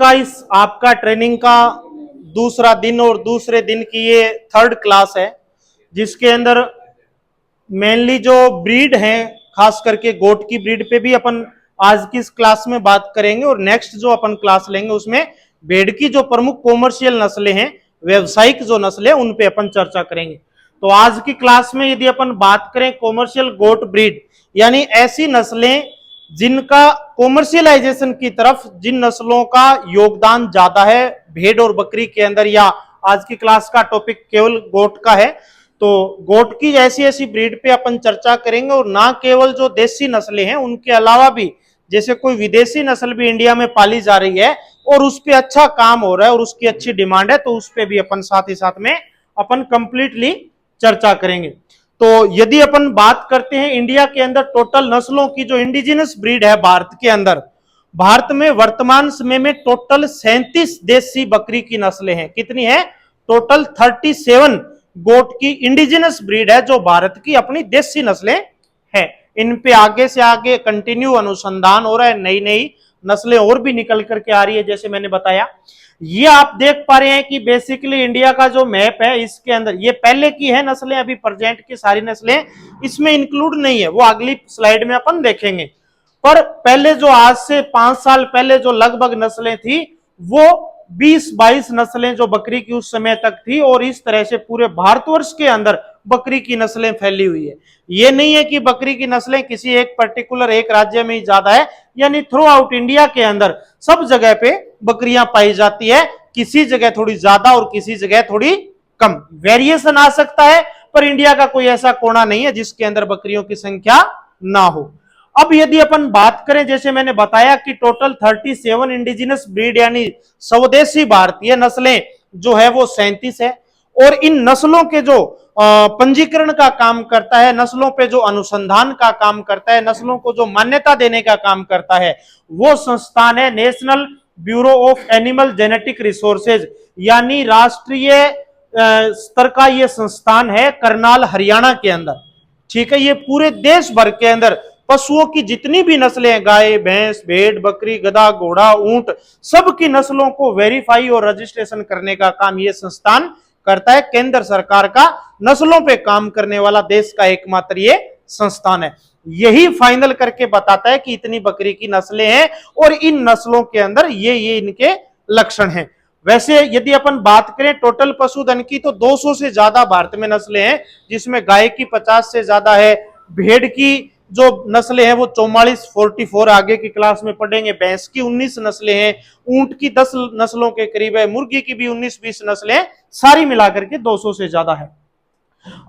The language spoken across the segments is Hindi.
का इस आपका ट्रेनिंग का दूसरा दिन और दूसरे दिन की ये थर्ड क्लास है, जिसके अंदर मेनली जो ब्रीड है, खास करके गोट की ब्रीड पे भी अपन आज की इस क्लास में बात करेंगे। और नेक्स्ट जो अपन क्लास लेंगे उसमें भेड़ की जो प्रमुख कॉमर्शियल नस्लें हैं, व्यवसायिक जो नस्लें, उन पे अपन चर्चा करेंगे। तो आज की क्लास में यदि अपन बात करें कॉमर्शियल गोट ब्रीड, यानी ऐसी नस्लें जिनका कॉमर्शियलाइजेशन की तरफ, जिन नस्लों का योगदान ज्यादा है भेड़ और बकरी के अंदर, या आज की क्लास का टॉपिक केवल गोट का है, तो गोट की ऐसी ऐसी ब्रीड पे अपन चर्चा करेंगे। और ना केवल जो देसी नस्लें हैं उनके अलावा भी, जैसे कोई विदेशी नस्ल भी इंडिया में पाली जा रही है और उस पे अच्छा काम हो रहा है और उसकी अच्छी डिमांड है, तो उस पे भी अपन साथ ही साथ में अपन कंप्लीटली चर्चा करेंगे। तो यदि अपन बात करते हैं इंडिया के अंदर टोटल नस्लों की, जो इंडिजिनस ब्रीड है भारत के अंदर, भारत में वर्तमान समय में टोटल 37 देसी बकरी की नस्लें हैं। कितनी है? टोटल 37 गोट की इंडिजिनस ब्रीड है जो भारत की अपनी देसी नस्लें हैं। इन पे आगे से आगे कंटिन्यू अनुसंधान हो रहा है, नई नई नस्लें और भी निकल करके आ रही है। जैसे मैंने बताया, ये आप देख पा रहे हैं कि बेसिकली इंडिया का जो मैप है, इसके अंदर ये पहले की है नस्लें, अभी प्रेजेंट की सारी नस्लें इसमें इंक्लूड नहीं है, वो अगली स्लाइड में अपन देखेंगे। पर पहले जो आज से 5 साल पहले जो लगभग नस्लें थी, वो 20-22 नस्लें जो बकरी की उस समय तक थी, और इस तरह से पूरे भारतवर्ष के अंदर बकरी की नस्लें फैली हुई है। ये नहीं है कि बकरी की नस्लें किसी एक पर्टिकुलर एक राज्य में ही ज्यादा है, यानी थ्रू आउट इंडिया के अंदर सब जगह पे बकरियां पाई जाती है, किसी जगह थोड़ी ज्यादा और किसी जगह थोड़ी कम, वेरिएशन आ सकता है, पर इंडिया का कोई ऐसा कोना नहीं है जिसके अंदर बकरियों की संख्या ना हो। अब यदि अपन बात करें, जैसे मैंने बताया कि टोटल 37 इंडिजिनस ब्रीड यानी स्वदेशी भारतीय नस्लें जो है वो 37 है, और इन नस्लों के जो पंजीकरण का काम करता है, नस्लों पे जो अनुसंधान का काम करता है, नस्लों को जो मान्यता देने का काम करता है, वो संस्थान है national bureau of animal genetic resources, यानी राष्ट्रीय स्तर का ये संस्थान है करनाल हरियाणा के अंदर। ठीक है, ये पूरे देश भर के अंदर पशुओं की जितनी भी नस्लें हैं, गाय, भैंस, भेड़, बकरी, गधा, घोड़ा, ऊंट, सब की नस्लों को वेरीफाई और रजिस्ट्रेशन करने का काम ये संस्थान करता है। केंद्र सरकार का नस्लों पे काम करने वाला देश का एकमात्र ये संस्थान है। यही फाइनल करके बताता है कि इतनी बकरी की नस्लें हैं और इन नस्लों के अंदर ये इनके लक्षण हैं। वैसे यदि अपन बात करें टोटल पशुधन की, तो 200 से ज्यादा भारत में नस्लें हैं, जिसमें गाय की 50 से ज्यादा है, भेड़ की जो नस्लें हैं वो 44 आगे की क्लास में पढ़ेंगे, भैंस की 19 नस्लें हैं, ऊंट की 10 नस्लों के करीब है, मुर्गी की भी 19-20 नस्लें, सारी मिलाकर के 200 से ज्यादा है।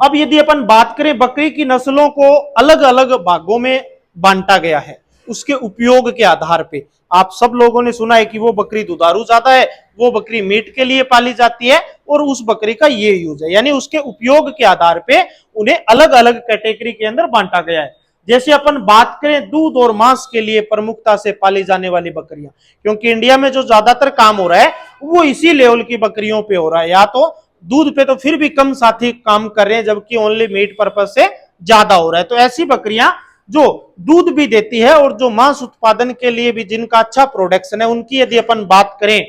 अब यदि अपन बात करें, बकरी की नस्लों को अलग अलग भागों में बांटा गया है उसके उपयोग के आधार पे। आप सब लोगों ने सुना है कि वो बकरी दुधारू ज्यादा है, वो बकरी मीट के लिए पाली जाती है, और उस बकरी का ये यूज है, यानी उसके उपयोग के आधार पे उन्हें अलग अलग कैटेगरी के अंदर बांटा गया है। जैसे अपन बात करें दूध और मांस के लिए प्रमुखता से पाली जाने वाली बकरियां, क्योंकि इंडिया में जो ज्यादातर काम हो रहा है वो इसी लेवल की बकरियों पे हो रहा है, या तो दूध पे तो फिर भी कम साथी काम कर रहे हैं, जबकि ओनली मीट पर्पज से ज्यादा हो रहा है। तो ऐसी बकरियां जो दूध भी देती है और जो मांस उत्पादन के लिए भी जिनका अच्छा प्रोडक्शन है, उनकी यदि अपन बात करें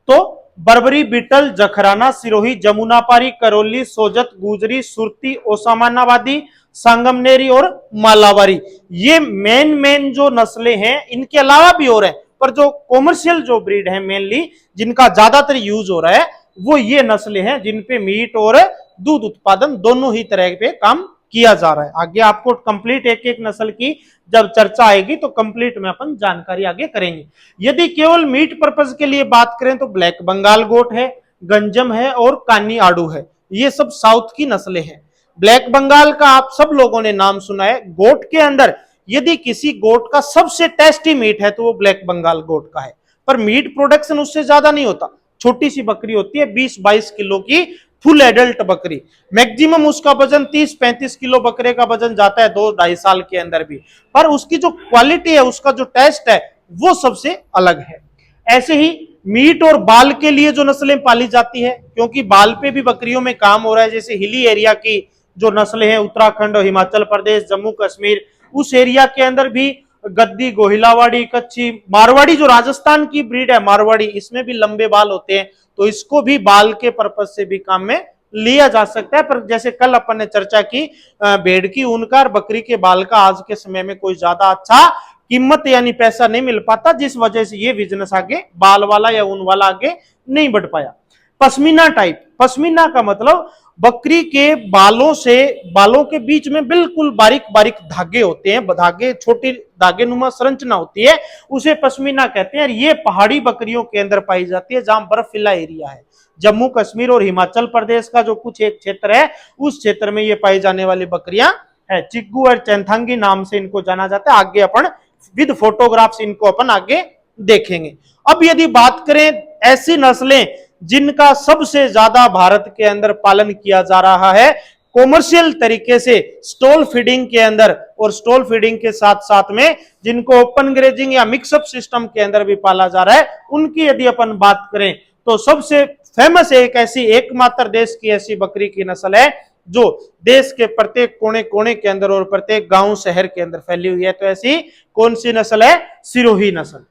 तो बर्बरी, बीटल, जखराना, सिरोही, जमुनापारी, करौली, सोजत, गुजरी, सुरती, ओसामानाबादी, संगमनेरी और मालावारी, ये मेन जो नस्लें हैं। इनके अलावा भी हो रहे हैं, पर जो कॉमर्शियल जो ब्रीड है मेनली जिनका ज्यादातर यूज हो रहा है, वो ये नस्लें हैं जिनपे मीट और दूध उत्पादन दोनों ही तरह पे काम किया जा रहा है। आगे आपको कंप्लीट एक एक नस्ल की जब चर्चा आएगी तो कंप्लीट में अपन जानकारी आगे करेंगे। यदि केवल मीट पर्पज के लिए बात करें तो ब्लैक बंगाल गोट है, गंजम है और कानी आड़ू है, ये सब साउथ की नस्लें हैं। ब्लैक बंगाल का आप सब लोगों ने नाम सुना है। गोट के अंदर यदि किसी गोट का सबसे टेस्टी मीट है तो वो ब्लैक बंगाल गोट का है, पर मीट प्रोडक्शन उससे ज्यादा नहीं होता, छोटी सी बकरी होती है, 20-22 किलो की फुल एडल्ट बकरी। मैक्सिमम उसका वजन 30-35 किलो बकरे का वजन जाता है 2-2.5 साल के अंदर भी, पर उसकी जो क्वालिटी है, उसका जो टेस्ट है, वो सबसे अलग है। ऐसे ही मीट और बाल के लिए जो नस्लें पाली जाती है, क्योंकि बाल पे भी बकरियों में काम हो रहा है, जैसे हिली एरिया की जो नस्लें हैं, उत्तराखंड, हिमाचल प्रदेश, जम्मू कश्मीर, उस एरिया के अंदर भी गद्दी, गोहिलावाड़ी, कच्छी, मारवाड़ी जो राजस्थान की ब्रीड है मारवाड़ी, इसमें भी लंबे बाल होते हैं, तो इसको भी बाल के पर्पज से भी काम में लिया जा सकता है। पर जैसे कल अपन ने चर्चा की, भेड़ की ऊन का और बकरी के बाल का आज के समय में कोई ज्यादा अच्छा कीमत यानी पैसा नहीं मिल पाता, जिस वजह से ये बिजनेस आगे बाल वाला या ऊन वाला आगे नहीं बढ़ पाया। पश्मीना टाइप, पश्मीना का मतलब बकरी के बालों से, बालों के बीच में बिल्कुल बारीक बारीक धागे होते हैं, धागे छोटी धागे नुमा संरचना होती है, उसे पश्मीना कहते हैं। ये पहाड़ी बकरियों के अंदर पाई जाती है जहां बर्फीला एरिया है। जम्मू कश्मीर और हिमाचल प्रदेश का जो कुछ एक क्षेत्र है, उस क्षेत्र में ये पाई जाने वाली बकरियां है। चिग्गू और चैंथांगी नाम से इनको जाना जाता है। आगे अपन विद फोटोग्राफ्स इनको अपन आगे देखेंगे। अब यदि बात करें ऐसी नस्लें जिनका सबसे ज्यादा भारत के अंदर पालन किया जा रहा है कॉमर्शियल तरीके से, स्टॉल फीडिंग के अंदर, और स्टॉल फीडिंग के साथ साथ में जिनको ओपन ग्रेजिंग या मिक्सअप सिस्टम के अंदर भी पाला जा रहा है, उनकी यदि अपन बात करें तो सबसे फेमस एक ऐसी, एकमात्र देश की ऐसी बकरी की नस्ल है जो देश के प्रत्येक कोने कोने के अंदर और प्रत्येक गांव शहर के अंदर फैली हुई है। तो ऐसी कौन सी नस्ल है? सिरोही नस्ल।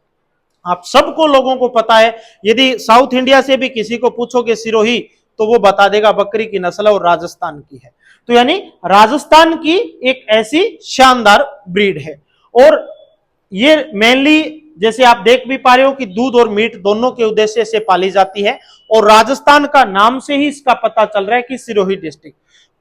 आप सबको लोगों को पता है, यदि साउथ इंडिया से भी किसी को पूछोगे सिरोही, तो वो बता देगा बकरी की नस्ल और राजस्थान की है। तो यानी राजस्थान की एक ऐसी शानदार ब्रीड है। और ये मेनली जैसे आप देख भी पा रहे हो कि दूध और मीट दोनों के उद्देश्य से पाली जाती है, और राजस्थान का नाम से ही इसका पता चल रहा है कि सिरोही डिस्ट्रिक्ट,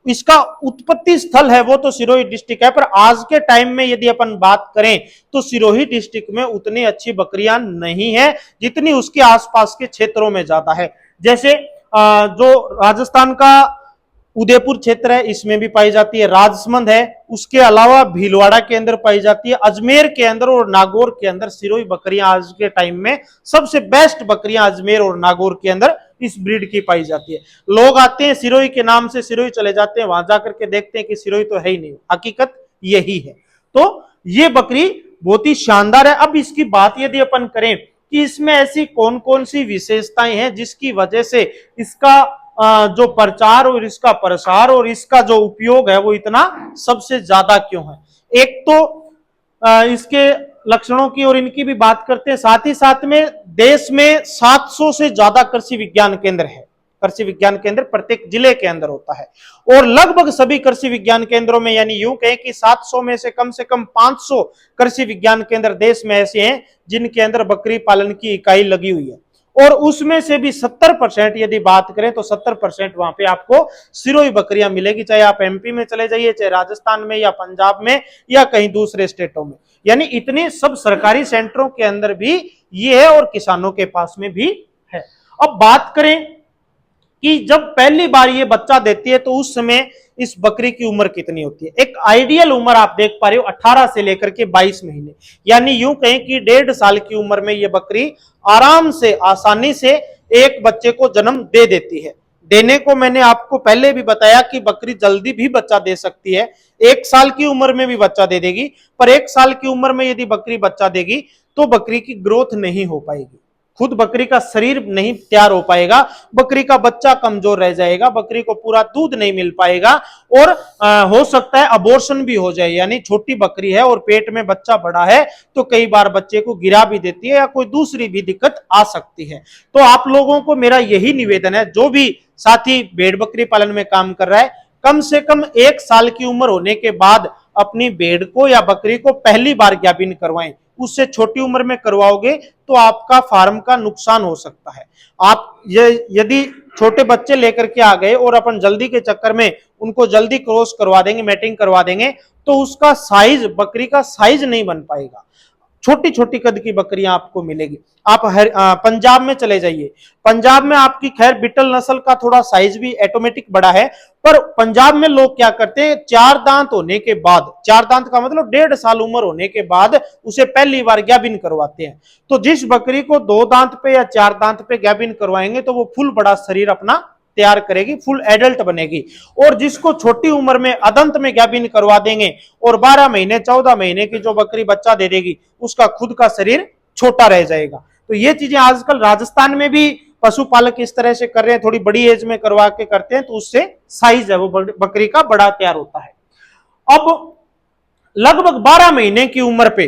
इसका उत्पत्ति स्थल है वो तो सिरोही डिस्ट्रिक्ट है। पर आज के टाइम में यदि अपन बात करें तो सिरोही डिस्ट्रिक्ट में उतनी अच्छी बकरियां नहीं है जितनी उसके आसपास के क्षेत्रों में ज्यादा है। जैसे जो राजस्थान का उदयपुर क्षेत्र है, इसमें भी पाई जाती है, राजसमंद है, उसके अलावा भीलवाड़ा के अंदर पाई जाती है, अजमेर के अंदर और नागौर के अंदर सिरोही बकरियां आज के टाइम में सबसे बेस्ट बकरियां अजमेर और नागौर के अंदर इस ब्रीड की पाई जाती है। लोग आते हैं सिरोही के नाम से सिरोही चले जाते हैं, वहां जाकर के देखते हैं कि सिरोही तो है ही नहीं, हकीकत यही है। तो ये बकरी बहुत ही शानदार है। अब इसकी बात यदि अपन करें कि इसमें ऐसी कौन कौन सी विशेषताएं हैं जिसकी वजह से इसका जो प्रचार और इसका प्रसार और इसका जो उपयोग है वो इतना सबसे ज्यादा क्यों है। एक तो इसके लक्षणों की और इनकी भी बात करते हैं, साथ ही साथ में देश में 700 से ज्यादा कृषि विज्ञान केंद्र है। कृषि विज्ञान केंद्र प्रत्येक जिले के अंदर होता है, और लगभग सभी कृषि विज्ञान केंद्रों में, यानी यूं कहें कि 700 में से कम 500 कृषि विज्ञान केंद्र देश में ऐसे हैं जिनके अंदर बकरी पालन की इकाई लगी हुई है। और उसमें से भी 70% यदि बात करें तो 70% वहां पे आपको सिरोही बकरियां मिलेगी, चाहे आप एमपी में चले जाइए, चाहे राजस्थान में या पंजाब में या कहीं दूसरे स्टेटों में। यानी इतने सब सरकारी सेंटरों के अंदर भी ये है और किसानों के पास में भी है। अब बात करें कि जब पहली बार ये बच्चा देती है तो उस समय इस बकरी की उम्र कितनी होती है। एक आइडियल उम्र आप देख पा रहे हो 18 से लेकर के 22 महीने, यानी यूं कहें कि 1.5 साल की उम्र में ये बकरी आराम से, आसानी से एक बच्चे को जन्म दे देती है। देने को मैंने आपको पहले भी बताया कि बकरी जल्दी भी बच्चा दे सकती है, 1 साल की उम्र में भी बच्चा दे देगी। पर 1 साल की उम्र में यदि बकरी बच्चा देगी तो बकरी की ग्रोथ नहीं हो पाएगी, खुद बकरी का शरीर नहीं तैयार हो पाएगा, बकरी का बच्चा कमजोर रह जाएगा, बकरी को पूरा दूध नहीं मिल पाएगा, और हो सकता है अबॉर्शन भी हो जाए। यानी छोटी बकरी है और पेट में बच्चा बड़ा है तो कई बार बच्चे को गिरा भी देती है या कोई दूसरी भी दिक्कत आ सकती है। तो आप लोगों को मेरा यही निवेदन है, जो भी साथी भेड़ बकरी पालन में काम कर रहा है, कम से कम 1 साल की उम्र होने के बाद अपनी भेड़ को या बकरी को पहली बार ज्ञापन करवाएं। उससे छोटी उम्र में करवाओगे तो आपका फार्म का नुकसान हो सकता है। आप यदि छोटे बच्चे लेकर के आ गए और अपन जल्दी के चक्कर में उनको जल्दी क्रॉस करवा देंगे, मैटिंग करवा देंगे, तो उसका साइज, बकरी का साइज नहीं बन पाएगा। छोटी छोटी कद की बकरियां आपको मिलेगी। आप पंजाब में चले जाइए, पंजाब में आपकी खैर बिटल नस्ल का थोड़ा साइज भी ऑटोमेटिक बड़ा है, पर पंजाब में लोग क्या करते हैं, 4 दांत होने के बाद, 4 दांत का मतलब 1.5 साल उम्र होने के बाद उसे पहली बार ज्ञापन करवाते हैं। तो जिस बकरी को 2 दांत पे या 4 दांत पे ज्ञापन करवाएंगे तो वो फुल बड़ा शरीर अपना तैयार करेगी, फुल एडल्ट बनेगी। और जिसको छोटी उम्र में अदंत में ज्ञापन करवा देंगे और 12 महीने 14 महीने की जो बकरी बच्चा दे देगी, उसका खुद का शरीर छोटा रह जाएगा। तो ये चीजें आजकल राजस्थान में भी पशुपालक इस तरह से कर रहे हैं, थोड़ी बड़ी एज में करवा के करते हैं, तो उससे साइज है वो बकरी का बड़ा तैयार होता है। अब लगभग 12 महीने की उम्र पे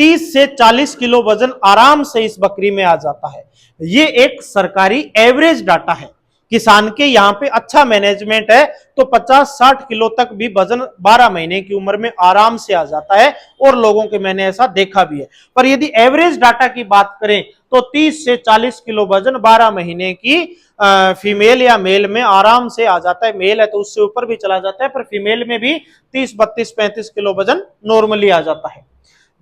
30 से 40 किलो वजन आराम से इस बकरी में आ जाता है। ये एक सरकारी एवरेज डाटा है। किसान के यहाँ पे अच्छा मैनेजमेंट है तो 50-60 किलो तक भी वजन 12 महीने की उम्र में आराम से आ जाता है, और लोगों के मैंने ऐसा देखा भी है। पर यदि एवरेज डाटा की बात करें तो 30 से 40 किलो वजन 12 महीने की फीमेल या मेल में आराम से आ जाता है। मेल है तो उससे ऊपर भी चला जाता है, पर फीमेल में भी 30, 32, 35 किलो वजन नॉर्मली आ जाता है।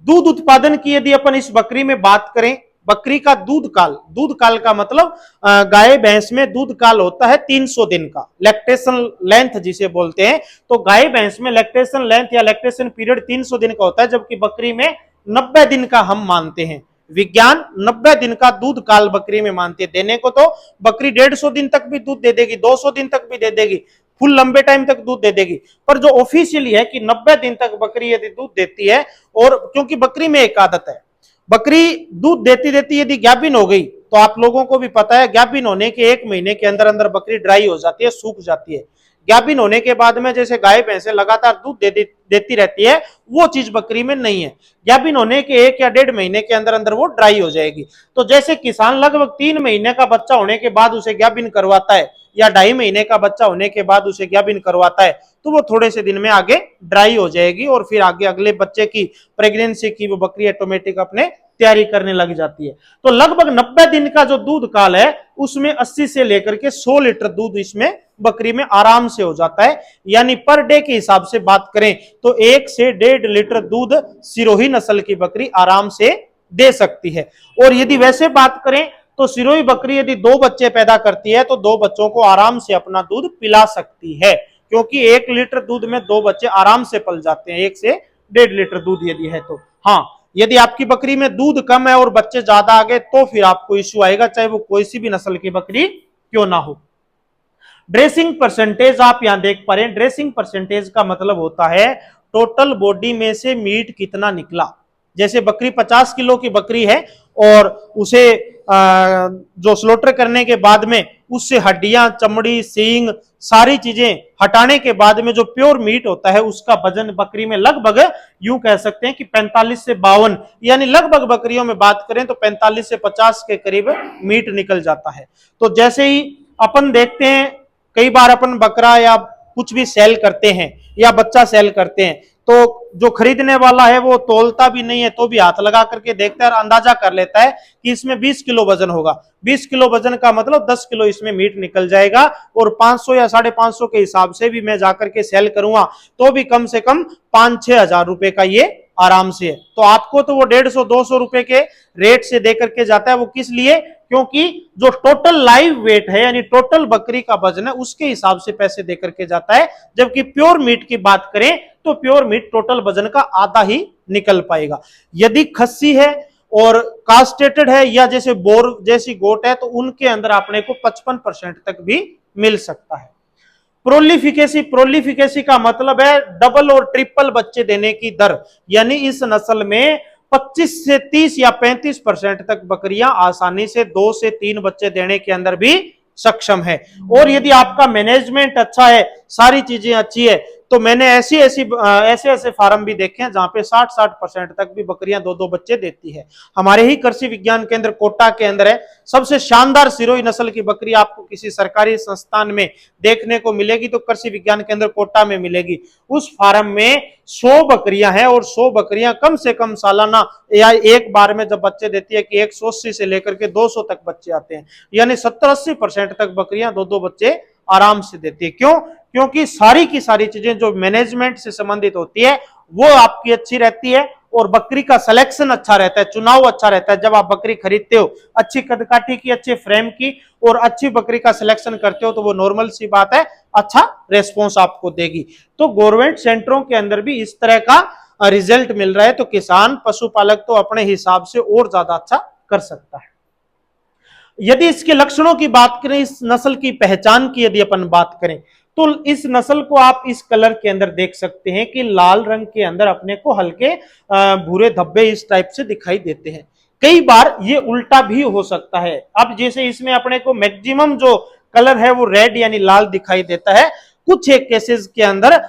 दूध उत्पादन की यदि अपन इस बकरी में बात करें, बकरी का दूध काल का मतलब गाय भैंस में दूध काल होता है 300 दिन का, लैक्टेशन लेंथ जिसे बोलते हैं। तो गाय भैंस में लैक्टेशन लेंथ या लैक्टेशन पीरियड 300 दिन का होता है, जबकि बकरी में 90 दिन का हम मानते हैं। विज्ञान 90 दिन का दूध काल बकरी में मानते हैं। देने को तो बकरी 150 दिन तक भी दूध दे देगी, 200 दिन तक भी दे देगी, फुल लंबे टाइम तक दूध दे देगी, पर जो ऑफिशियली है कि 90 दिन तक बकरी यदि दूध देती है, और क्योंकि बकरी में एक आदत है, बकरी दूध देती देती यदि गैपिन हो गई तो आप लोगों को भी पता है गैपिन होने के 1 महीने के अंदर अंदर बकरी ड्राई हो जाती है, सूख जाती है। गैपिन होने के बाद में जैसे गाय भैंसे लगातार दूध देती रहती है, वो चीज बकरी में नहीं है। गैपिन होने के 1 या 1.5 महीने के अंदर अंदर वो ड्राई हो जाएगी। तो जैसे किसान लगभग 3 महीने का बच्चा होने के बाद उसे गैपिन करवाता है, या 2.5 महीने का बच्चा होने के बाद उसे गैपिन करवाता है, तो वो थोड़े से दिन में आगे ड्राई हो जाएगी, और फिर आगे अगले बच्चे की प्रेगनेंसी की वो बकरी ऑटोमेटिक अपने तैयारी करने लग जाती है। तो लगभग 90 दिन का जो दूध काल है उसमें 80 से लेकर के 100 लीटर दूध इसमें बकरी में आराम से हो जाता है। यानी पर डे के हिसाब से बात करें तो 1 से 1.5 लीटर दूध सिरोही नस्ल की बकरी आराम से दे सकती है। और यदि वैसे बात करें तो सिरोही बकरी यदि 2 बच्चे पैदा करती है तो 2 बच्चों को आराम से अपना दूध पिला सकती है, क्योंकि 1 लीटर दूध में 2 बच्चे आराम से पल जाते हैं, 1 से 1.5 लीटर दूध यदि है तो। हाँ, यदि आपकी बकरी में दूध कम है और बच्चे ज्यादा आ गए तो फिर आपको इश्यू आएगा, चाहे वो कोई सी भी नस्ल की बकरी क्यों ना हो। ड्रेसिंग परसेंटेज आप यहां देख पा रहे हैं। ड्रेसिंग परसेंटेज का मतलब होता है टोटल बॉडी में से मीट कितना निकला। जैसे बकरी 50 किलो की बकरी है और उसे जो स्लोटर करने के बाद में उससे हड्डियां, चमड़ी, सींग सारी चीजें हटाने के बाद में जो प्योर मीट होता है उसका वजन बकरी में लगभग यूं कह सकते हैं कि 45 से 52, यानी लगभग बकरियों में बात करें तो 45 से 50 के करीब मीट निकल जाता है। तो जैसे ही अपन देखते हैं कई बार अपन बकरा या कुछ भी सेल करते हैं या बच्चा सेल करते हैं तो जो खरीदने वाला है वो तोलता भी नहीं है तो भी हाथ लगा करके देखता है और अंदाजा कर लेता है कि इसमें 20 किलो वजन होगा। 20 किलो वजन का मतलब 10 किलो इसमें मीट निकल जाएगा, और 500 या 550 के हिसाब से भी मैं जाकर के सेल करूंगा तो भी कम से कम 5-6 हजार रुपए का ये आराम से है। तो आपको तो वो 150-200 रुपए के रेट से दे करके जाता है। वो किस लिए? क्योंकि जो टोटल लाइव वेट है यानी टोटल बकरी का वजन है उसके हिसाब से पैसे दे करके जाता है। जबकि प्योर मीट की बात करें तो प्योर मीट टोटल वजन का आधा ही निकल पाएगा। यदि खस्सी है और कास्टेटेड है या जैसे बोर जैसी गोट है तो उनके अंदर अपने को 55% तक भी मिल सकता है। प्रोलिफिकेसी का मतलब है डबल और ट्रिपल बच्चे देने की दर, यानी इस नस्ल में 25 से 30 या 35% तक बकरियां आसानी से 2 से 3 बच्चे देने के अंदर भी सक्षम है। और यदि आपका मैनेजमेंट अच्छा है, सारी चीजें अच्छी है, तो मैंने ऐसे फार्म भी देखे हैं जहां पे 60% तक भी बकरियां 2-2 बच्चे देती है। हमारे ही कृषि विज्ञान केंद्र कोटा के अंदर है। सबसे शानदार सिरोही नस्ल की बकरी आपको किसी सरकारी संस्थान में देखने को मिलेगी तो कृषि विज्ञान केंद्र कोटा में मिलेगी। उस फार्म में 100 बकरियां हैं और 100 बकरियां कम से कम सालाना या एक बार में जब बच्चे देती है कि 180 से लेकर के 200 तक बच्चे आते हैं, यानी 70-80% तक बकरियां 2-2 बच्चे आराम से देती है। क्यों? क्योंकि सारी की सारी चीजें जो मैनेजमेंट से संबंधित होती है वो आपकी अच्छी रहती है और बकरी का सिलेक्शन अच्छा रहता है, चुनाव अच्छा रहता है। जब आप बकरी खरीदते हो अच्छी कदकाठी की, अच्छे फ्रेम की और अच्छी बकरी का सिलेक्शन करते हो तो वो नॉर्मल सी बात है अच्छा रेस्पॉन्स आपको देगी। तो गवर्नमेंट सेंटरों के अंदर भी इस तरह का रिजल्ट मिल रहा है, तो किसान पशुपालक तो अपने हिसाब से और ज्यादा अच्छा कर सकता है। यदि इसके लक्षणों की बात करें, इस नस्ल की पहचान की यदि अपन बात करें तो इस नस्ल को आप इस कलर के अंदर देख सकते हैं कि लाल रंग के अंदर अपने को हल्के भूरे धब्बे इस टाइप से दिखाई देते हैं। कई बार ये उल्टा भी हो सकता है। अब जैसे इसमें अपने को मैक्सिमम जो कलर है वो रेड यानी लाल दिखाई देता है, कुछ एक केसेस के अंदर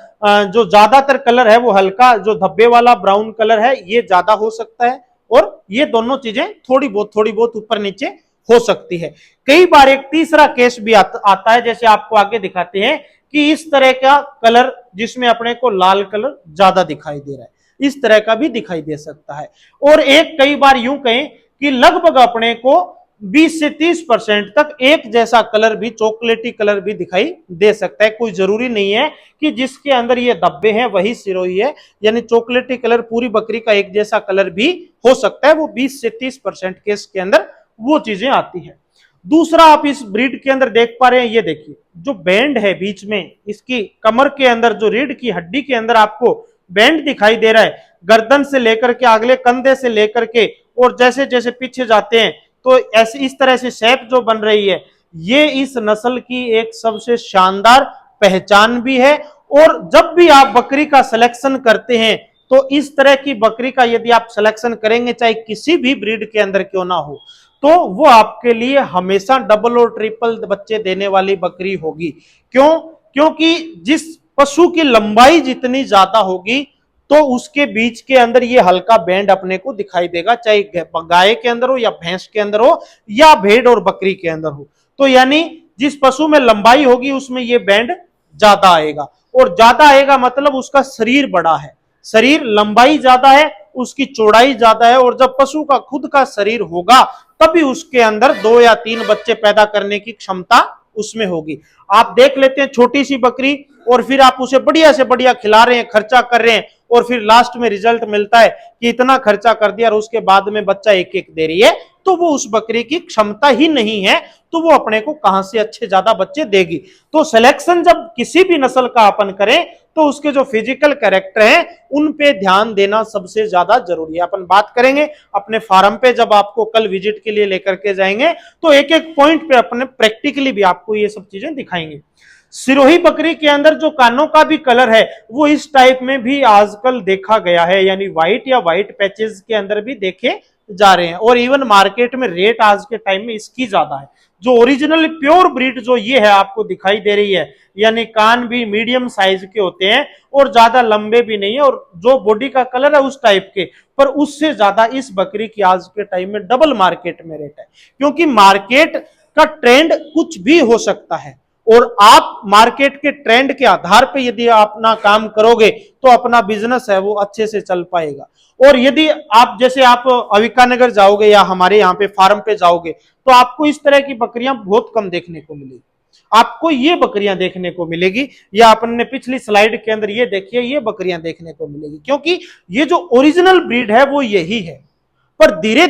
जो ज्यादातर कलर है वो हल्का जो धब्बे वाला ब्राउन कलर है ये ज्यादा हो सकता है, और ये दोनों चीजें थोड़ी बहुत ऊपर नीचे हो सकती है। कई बार एक तीसरा केस भी आता है, जैसे आपको आगे दिखाते हैं कि इस तरह का कलर जिसमें अपने को लाल कलर ज्यादा दिखाई दे रहा है, इस तरह का भी दिखाई दे सकता है। और एक कई बार यूं कहें कि लगभग अपने को 20 से 30% तक एक जैसा कलर भी, चॉकलेटी कलर भी दिखाई दे सकता है। कोई जरूरी नहीं है कि जिसके अंदर ये धब्बे हैं वही सिरोही है, यानी चॉकलेटी कलर पूरी बकरी का एक जैसा कलर भी हो सकता है। वो 20 से 30% केस के अंदर वो चीजें आती है। दूसरा आप इस ब्रीड के अंदर देख पा रहे हैं, ये देखिए जो बैंड है बीच में, इसकी कमर के अंदर जो रीढ़ की हड्डी के अंदर आपको बैंड दिखाई दे रहा है, गर्दन से लेकर के अगले कंधे से लेकर के और जैसे जैसे पीछे जाते हैं तो ऐसे इस तरह से शेप जो बन रही है, ये इस नस्ल की एक सबसे शानदार पहचान भी है। और जब भी आप बकरी का सिलेक्शन करते हैं तो इस तरह की बकरी का यदि आप सिलेक्शन करेंगे, चाहे किसी भी ब्रीड के अंदर क्यों ना हो, तो वो आपके लिए हमेशा डबल और ट्रिपल बच्चे देने वाली बकरी होगी। क्यों? क्योंकि जिस पशु की लंबाई जितनी ज्यादा होगी तो उसके बीच के अंदर ये हल्का बैंड अपने को दिखाई देगा, चाहे गाय के अंदर हो या भैंस के अंदर हो या भेड़ और बकरी के अंदर हो। तो यानी जिस पशु में लंबाई होगी उसमें ये बैंड ज्यादा आएगा, और ज्यादा आएगा मतलब उसका शरीर बड़ा है, शरीर लंबाई ज्यादा है, उसकी चौड़ाई ज्यादा है, और जब पशु का खुद का शरीर होगा तभी उसके अंदर 2 या 3 बच्चे पैदा करने की क्षमता उसमें होगी। आप देख लेते हैं छोटी सी बकरी और फिर आप उसे बढ़िया से बढ़िया खिला रहे हैं, खर्चा कर रहे हैं, और फिर लास्ट में रिजल्ट मिलता है कि इतना खर्चा कर दिया और उसके बाद में बच्चा एक एक दे रही है, तो वो उस बकरी की क्षमता ही नहीं है, तो वो अपने को कहां से अच्छे ज्यादा बच्चे देगी। तो सिलेक्शन जब किसी भी नस्ल का अपन करें तो उसके जो फिजिकल कैरेक्टर हैं उन पे ध्यान देना सबसे ज्यादा जरूरी है। अपन बात करेंगे अपने फार्म पे, जब आपको कल विजिट के लिए लेकर के जाएंगे तो एक एक पॉइंट पे अपने प्रैक्टिकली भी आपको ये सब चीजें दिखाएंगे। सिरोही बकरी के अंदर जो कानों का भी कलर है वो इस टाइप में भी आजकल देखा गया है, यानी व्हाइट या व्हाइट पैचेस के अंदर भी देखे जा रहे हैं, और इवन मार्केट में रेट आज के टाइम में इसकी ज्यादा है। जो ओरिजिनल प्योर ब्रीड जो ये है आपको दिखाई दे रही है, यानी कान भी मीडियम साइज के होते हैं और ज्यादा लंबे भी नहीं है, और जो बॉडी का कलर है उस टाइप के, पर उससे ज्यादा इस बकरी की आज के टाइम में डबल मार्केट में रेट है। क्योंकि मार्केट का ट्रेंड कुछ भी हो सकता है, और आप मार्केट के ट्रेंड के आधार पे यदि आप अपना काम करोगे तो अपना बिजनेस है वो अच्छे से चल पाएगा। और यदि आप जैसे आप अविकानगर जाओगे या हमारे यहाँ पे फार्म पे जाओगे तो आपको इस तरह की बकरियां बहुत कम देखने को मिलेगी। आपको ये बकरियां देखने को मिलेगी, या अपन ने पिछली स्लाइड के अंदर ये देखिए, ये बकरियां देखने को मिलेगी, क्योंकि ये जो ओरिजिनल ब्रीड है वो यही है। पर धीरे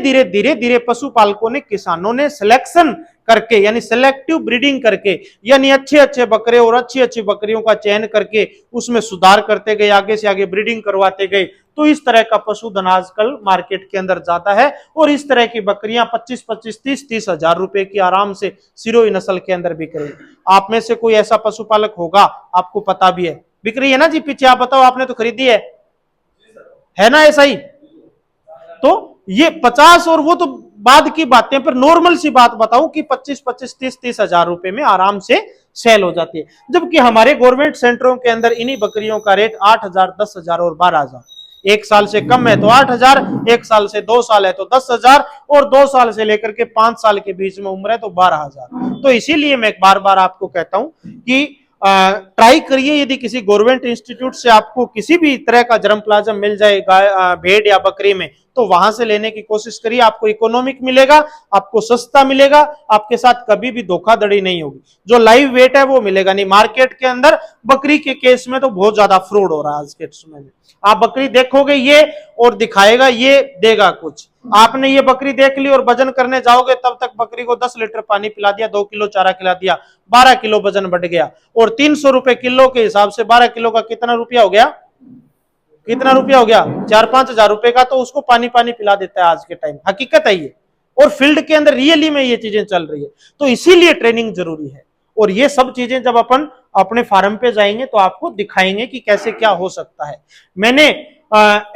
धीरे पशुपालकों ने, किसानों ने सिलेक्शन करके, यानी सिलेक्टिव ब्रीडिंग करके, यानी अच्छे अच्छे बकरे और अच्छी अच्छी बकरियों का चयन करके उसमें सुधार करते गए, आगे से आगे ब्रीडिंग करवाते गए, तो इस तरह का पशुधन आजकल मार्केट के अंदर ज्यादा है। और इस तरह की बकरियां 25-25, 30-30 हजार रुपए की आराम से सिरोही नस्ल के अंदर बिक रही है। आप में से कोई ऐसा पशुपालक होगा, आपको पता भी है, बिक रही है ना जी? पीछे आप बताओ, आपने तो खरीदी है ना? ऐसा ही तो ये 50 और वो तो बाद की बातें, पर नॉर्मल सी बात बताऊं कि 25-25, 30-30 हजार रुपए में आराम से सेल हो जाती है। जबकि हमारे गवर्नमेंट सेंटरों के अंदर इन्हीं बकरियों का रेट 8,000, 10,000 और 12,000। 1 साल से कम है तो 8,000, 1 साल से 2 साल है तो 10,000, और 2 साल से लेकर के 5 साल के बीच में उम्र है तो 12,000। तो इसीलिए मैं बार बार आपको कहता हूं कि ट्राई करिए, यदि किसी गवर्नमेंट इंस्टीट्यूट से आपको किसी भी तरह का जर्म प्लाज्म मिल जाए भेड़ या बकरी में, तो वहां से लेने की कोशिश करिए। आपको इकोनॉमिक मिलेगा, आपको सस्ता मिलेगा, आपके साथ कभी भी धोखाधड़ी नहीं होगी। जो लाइव वेट है वो मिलेगा नहीं। मार्केट के अंदर बकरी के केस में तो बहुत ज्यादा फ्रॉड हो रहा है आज के समय में। आप बकरी देखोगे ये और दिखाएगा ये, देगा कुछ। आपने ये बकरी देख ली और वजन करने जाओगे तब तक बकरी को 10 लीटर पानी पिला दिया, 2 किलो चारा खिला दिया, 12 किलो वजन बढ़ गया। और 300 रुपए किलो के हिसाब से 12 किलो का कितना रुपया हो गया? कितना रुपया हो गया? 4-5 हजार रुपए का तो उसको पानी पानी पिला देता है आज के टाइम। हकीकत है ये, और फील्ड के अंदर रियली में ये चीजें चल रही है। तो इसीलिए ट्रेनिंग जरूरी है, और ये सब चीजें जब अपन अपने फार्म पे जाएंगे तो आपको दिखाएंगे कि कैसे क्या हो सकता है। मैंने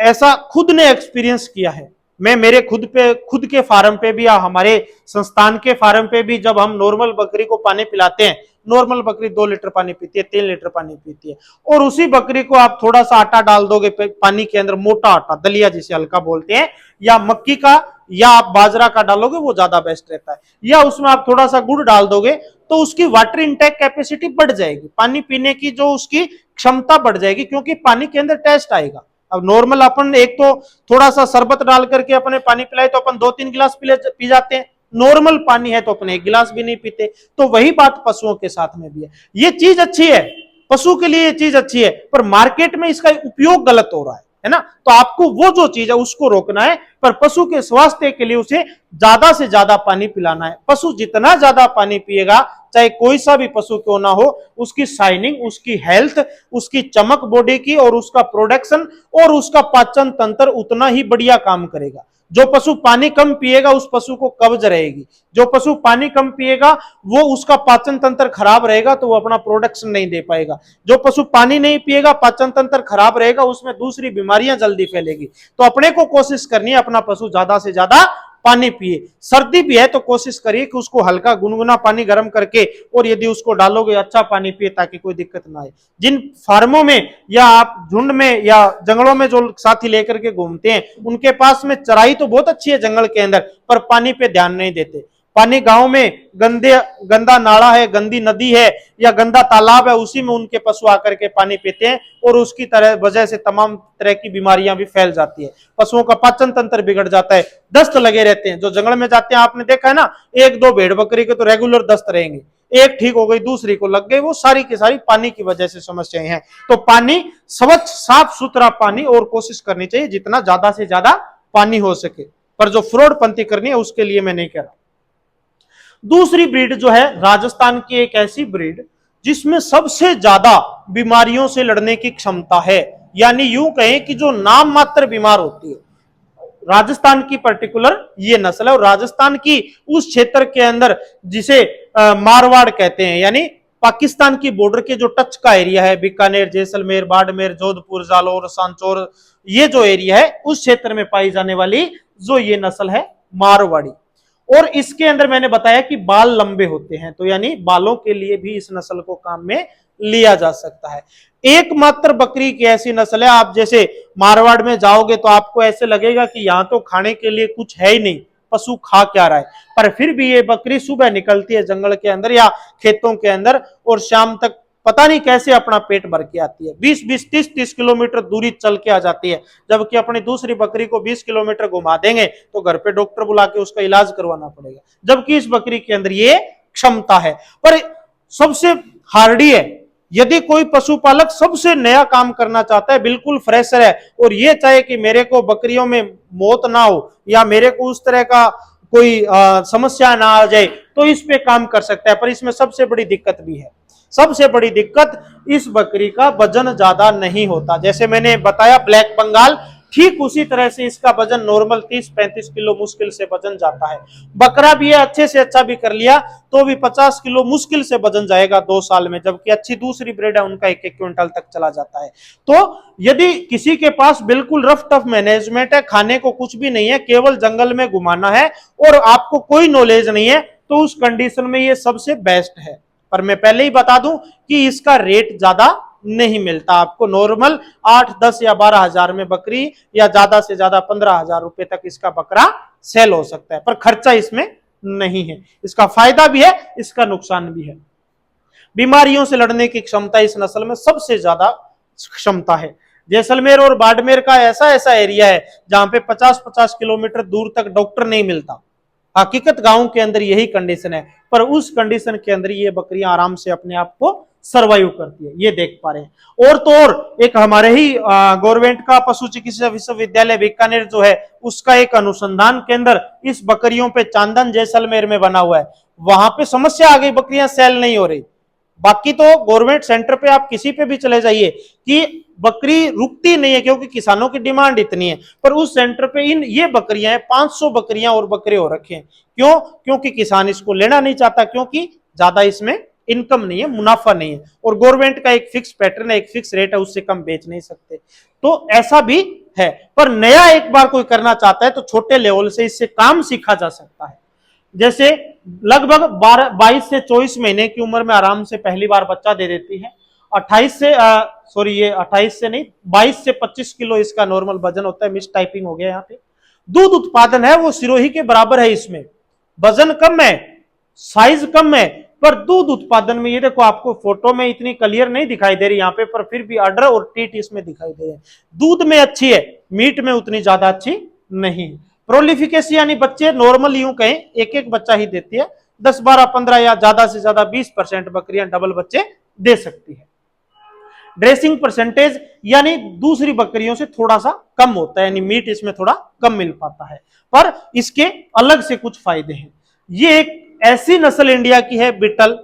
ऐसा खुद ने एक्सपीरियंस किया है। मैं मेरे खुद के फार्म पे भी या हमारे संस्थान के फार्म पे भी जब हम नॉर्मल बकरी को पानी पिलाते हैं नॉर्मल बकरी 2 लीटर पानी पीती है, 3 लीटर पानी पीती है। और उसी बकरी को आप थोड़ा सा आटा डाल दोगे पानी के अंदर, मोटा आटा, दलिया जिसे हल्का बोलते हैं, या मक्की का या आप बाजरा का डालोगे वो ज्यादा बेस्ट रहता है, या उसमें आप थोड़ा सा गुड़ डाल दोगे तो उसकी वाटर इंटेक कैपेसिटी बढ़ जाएगी, पानी पीने की जो उसकी क्षमता बढ़ जाएगी, क्योंकि पानी के अंदर टेस्ट आएगा। अब नॉर्मल अपन एक तो थोड़ा सा शरबत डाल करके अपने पानी पिलाए तो अपन 2-3 गिलास पी जाते हैं, नॉर्मल पानी है तो अपन 1 गिलास भी नहीं पीते। तो वही बात पशुओं के साथ में भी है। ये चीज अच्छी है, पशु के लिए ये चीज अच्छी है, पर मार्केट में इसका उपयोग गलत हो रहा है ना। तो आपको वो जो चीज है उसको रोकना है, पर पशु के स्वास्थ्य के लिए उसे ज्यादा से ज्यादा पानी पिलाना है। पशु जितना ज्यादा पानी पिएगा, चाहे कोई सा भी पशु क्यों ना हो, उसकी शाइनिंग, उसकी हेल्थ, उसकी चमक बॉडी की, और उसका प्रोडक्शन और उसका पाचन तंत्र उतना ही बढ़िया काम करेगा। जो पशु पानी कम पिएगा उस पशु को कब्ज रहेगी, जो पशु पानी कम पिएगा वो उसका पाचन तंत्र खराब रहेगा तो वो अपना प्रोडक्शन नहीं दे पाएगा। जो पशु पानी नहीं पिएगा, पाचन तंत्र खराब रहेगा, उसमें दूसरी बीमारियां जल्दी फैलेगी। तो अपने को कोशिश करनी है अपना पशु ज्यादा से ज्यादा पानी पिए। सर्दी भी है तो कोशिश करिए कि उसको हल्का गुनगुना पानी गर्म करके, और यदि उसको डालोगे अच्छा पानी पिए ताकि कोई दिक्कत ना आए। जिन फार्मों में या आप झुंड में या जंगलों में जो साथी लेकर के घूमते हैं, उनके पास में चराई तो बहुत अच्छी है जंगल के अंदर, पर पानी पे ध्यान नहीं देते। पानी गांव में गंदा नाला है, गंदी नदी है या गंदा तालाब है, उसी में उनके पशु आकर के पानी पीते हैं, और उसकी वजह से तमाम तरह की बीमारियां भी फैल जाती है। पशुओं का पाचन तंत्र बिगड़ जाता है, दस्त लगे रहते हैं। जो जंगल में जाते हैं आपने देखा है ना, 1-2 भेड़ बकरी के तो रेगुलर दस्त रहेंगे, एक ठीक हो गई दूसरी को लग गई, वो सारी की सारी पानी की वजह से समस्याएं हैं। तो पानी स्वच्छ साफ सुथरा पानी, और कोशिश करनी चाहिए जितना ज्यादा से ज्यादा पानी हो सके। पर जो फ्रॉड पंथी करनी है उसके लिए मैं नहीं कह रहा। दूसरी ब्रीड जो है राजस्थान की, एक ऐसी ब्रीड जिसमें सबसे ज्यादा बीमारियों से लड़ने की क्षमता है, यानी यूं कहें कि जो नाम मात्र बीमार होती है, राजस्थान की पर्टिकुलर ये नस्ल है। और राजस्थान की उस क्षेत्र के अंदर जिसे मारवाड़ कहते हैं, यानी पाकिस्तान की बॉर्डर के जो टच का एरिया है, बीकानेर, जैसलमेर, बाड़मेर, जोधपुर, जालौर, सांचौर, ये जो एरिया है उस क्षेत्र में पाई जाने वाली जो ये नस्ल है मारवाड़ी। और इसके अंदर मैंने बताया कि बाल लंबे होते हैं, तो यानी बालों के लिए भी इस नस्ल को काम में लिया जा सकता है। एकमात्र बकरी की ऐसी नस्ल है, आप जैसे मारवाड़ में जाओगे तो आपको ऐसे लगेगा कि यहां तो खाने के लिए कुछ है ही नहीं, पशु खा क्या रहा है, पर फिर भी ये बकरी सुबह निकलती है जंगल के अंदर या खेतों के अंदर, और शाम तक पता नहीं कैसे अपना पेट भर के आती है। 20-20, 30-30 किलोमीटर दूरी चल के आ जाती है, जबकि अपनी दूसरी बकरी को 20 किलोमीटर घुमा देंगे तो घर पे डॉक्टर बुला के उसका इलाज करवाना पड़ेगा, जबकि इस बकरी के अंदर ये क्षमता है। पर सबसे हार्डी है, यदि कोई पशुपालक सबसे नया काम करना चाहता है, बिल्कुल फ्रेशर है, और ये चाहे कि मेरे को बकरियों में मौत ना हो या मेरे को उस तरह का कोई समस्या ना आ जाए, तो इस पे काम कर सकता है। पर इसमें सबसे बड़ी दिक्कत भी है, सबसे बड़ी दिक्कत इस बकरी का वजन ज्यादा नहीं होता। जैसे मैंने बताया ब्लैक बंगाल, ठीक उसी तरह से इसका वजन नॉर्मल 30-35 किलो मुश्किल से वजन जाता है। बकरा भी है, अच्छे से अच्छा भी कर लिया तो भी 50 किलो मुश्किल से वजन जाएगा 2 साल में, जबकि अच्छी दूसरी ब्रीड है उनका 1-1 क्विंटल तक चला जाता है। तो यदि किसी के पास बिल्कुल रफ टफ मैनेजमेंट है, खाने को कुछ भी नहीं है, केवल जंगल में घुमाना है और आपको कोई नॉलेज नहीं है, तो उस कंडीशन में ये सबसे बेस्ट है। पर मैं पहले ही बता दूं कि इसका रेट ज्यादा नहीं मिलता आपको, नॉर्मल 8, 10 या 12 हजार में बकरी, या ज्यादा से ज्यादा 15 हजार रुपए तक इसका बकरा सेल हो सकता है, पर खर्चा इसमें नहीं है। इसका फायदा भी है, इसका नुकसान भी है। बीमारियों से लड़ने की क्षमता इस नस्ल में सबसे ज्यादा क्षमता है। जैसलमेर और बाड़मेर का ऐसा एरिया है जहां पे 50-50 किलोमीटर दूर तक डॉक्टर नहीं मिलता। हकीकत गांव के अंदर यही कंडीशन है, पर उस कंडीशन के अंदर ये बकरियां आराम से अपने आप को सर्वाइव करती है, ये देख पा रहे हैं। और तो और एक हमारे ही गवर्नमेंट का पशु चिकित्सा विश्वविद्यालय बीकानेर जो है, उसका एक अनुसंधान केंद्र इस बकरियों पे चांदन जैसलमेर में बना हुआ है। वहां पे समस्या आ गई, बकरियां सेल नहीं हो रही। बाकी तो गवर्नमेंट सेंटर पे आप किसी पे भी चले जाइए कि बकरी रुकती नहीं है, क्योंकि किसानों की डिमांड इतनी है। पर उस सेंटर पे ये बकरियां हैं, 500 बकरियां और बकरे हो रखे हैं। क्यों? क्योंकि किसान इसको लेना नहीं चाहता, क्योंकि ज्यादा इसमें इनकम नहीं है, मुनाफा नहीं है, और गवर्नमेंट का एक फिक्स पैटर्न है, एक फिक्स रेट है, उससे कम बेच नहीं सकते। तो ऐसा भी है। पर नया एक बार कोई करना चाहता है तो छोटे लेवल से इससे काम सीखा जा सकता है। जैसे लगभग 22 से 24 महीने की उम्र में आराम से पहली बार बच्चा दे देती है। 28 से सॉरी ये 28 से नहीं, 22 से 25 किलो इसका नॉर्मल वजन होता है। मिस टाइपिंग हो गया यहाँ पे। दूध उत्पादन है वो सिरोही के बराबर है। इसमें वजन कम है, साइज कम है, पर दूध उत्पादन में ये देखो, आपको फोटो में इतनी क्लियर नहीं दिखाई दे रही यहाँ पे, पर फिर भी अडर और टीट इसमें दिखाई दे रहे हैं। दूध में अच्छी है, मीट में उतनी ज्यादा अच्छी नहीं। प्रोलिफिकेशन यानी बच्चे नॉर्मल यूं कहें एक एक बच्चा ही देती है। 10, 12, 15 या ज्यादा से ज्यादा 20% बकरियां डबल बच्चे दे सकती है। ड्रेसिंग परसेंटेज यानी दूसरी बकरियों से थोड़ा सा कम होता है, यानी मीट इसमें थोड़ा कम मिल पाता है, पर इसके अलग से कुछ फायदे हैं। ये एक ऐसी नस्ल इंडिया की है बिटल,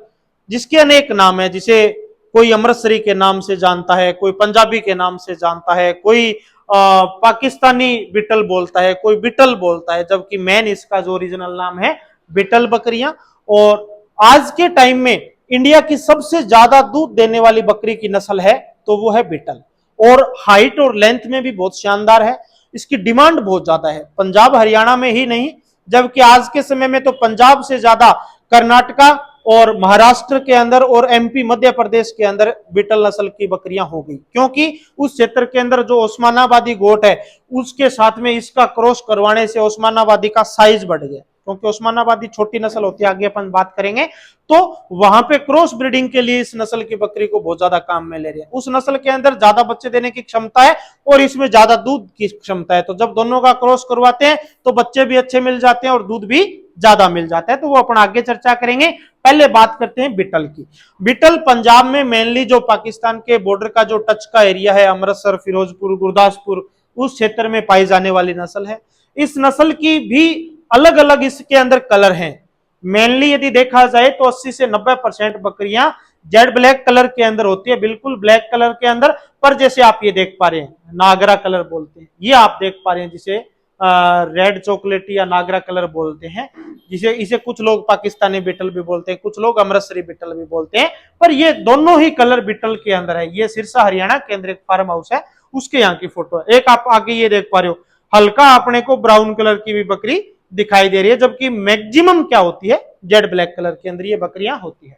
जिसके अनेक नाम है। जिसे कोई अमृतसरी के नाम से जानता है, कोई पंजाबी के नाम से जानता है, कोई पाकिस्तानी बिटल बोलता है, कोई बिटल बोलता है, जबकि मेन इसका जो ओरिजिनल नाम है बिटल बकरियां। और आज के टाइम में इंडिया की सबसे ज्यादा दूध देने वाली बकरी की नस्ल है तो वो है बिटल। और हाइट और लेंथ में भी बहुत शानदार है। इसकी डिमांड बहुत ज्यादा है, पंजाब हरियाणा में ही नहीं, जबकि आज के समय में तो पंजाब से ज्यादा कर्नाटका और महाराष्ट्र के अंदर और एमपी मध्य प्रदेश के अंदर बिटल नस्ल की बकरियां हो गई, क्योंकि उस क्षेत्र के अंदर जो ओस्मानाबादी गोट है उसके साथ में इसका क्रॉस करवाने से ओस्मानाबादी का साइज बढ़ गया, क्योंकि ओस्मानाबादी छोटी नस्ल होती है, आगे अपन बात करेंगे। तो वहां पे क्रॉस ब्रीडिंग के लिए इस नस्ल की बकरी को बहुत ज्यादा काम में ले रहे हैं। उस नस्ल के अंदर ज्यादा बच्चे देने की क्षमता है और इसमें ज्यादा दूध की क्षमता है, तो जब दोनों का क्रॉस करवाते हैं तो बच्चे भी अच्छे मिल जाते हैं और दूध भी ज्यादा मिल जाता है। तो वो अपन आगे चर्चा करेंगे। पहले बात करते हैं बिटल की। बिटल पंजाब में मेनली जो पाकिस्तान के बॉर्डर का जो टच का एरिया है, अमृतसर, फिरोजपुर, गुरदासपुर, उस क्षेत्र में पाई जाने वाली नस्ल है। इस नस्ल की भी अलग अलग इसके अंदर कलर हैं। मेनली यदि देखा जाए तो 80 से 90% बकरियां जेड ब्लैक कलर के अंदर होती है, बिल्कुल ब्लैक कलर के अंदर। पर जैसे आप ये देख पा रहे हैं, नागरा कलर बोलते हैं, ये आप देख पा रहे हैं, जिसे रेड चॉकलेटी या नागरा कलर बोलते हैं, जिसे इसे कुछ लोग पाकिस्तानी बिटल भी बोलते हैं, कुछ लोग अमृतसरी बिटल भी बोलते हैं। पर ये दोनों ही कलर बिटल के अंदर है। ये सिरसा हरियाणा के अंदर एक फार्म हाउस है, उसके यहाँ की फोटो है। एक आप आगे ये देख पा रहे हो, हल्का अपने को ब्राउन कलर की भी बकरी दिखाई दे रही है, जबकि मैक्सिमम क्या होती है, जेड ब्लैक कलर के अंदर ये बकरियां होती है।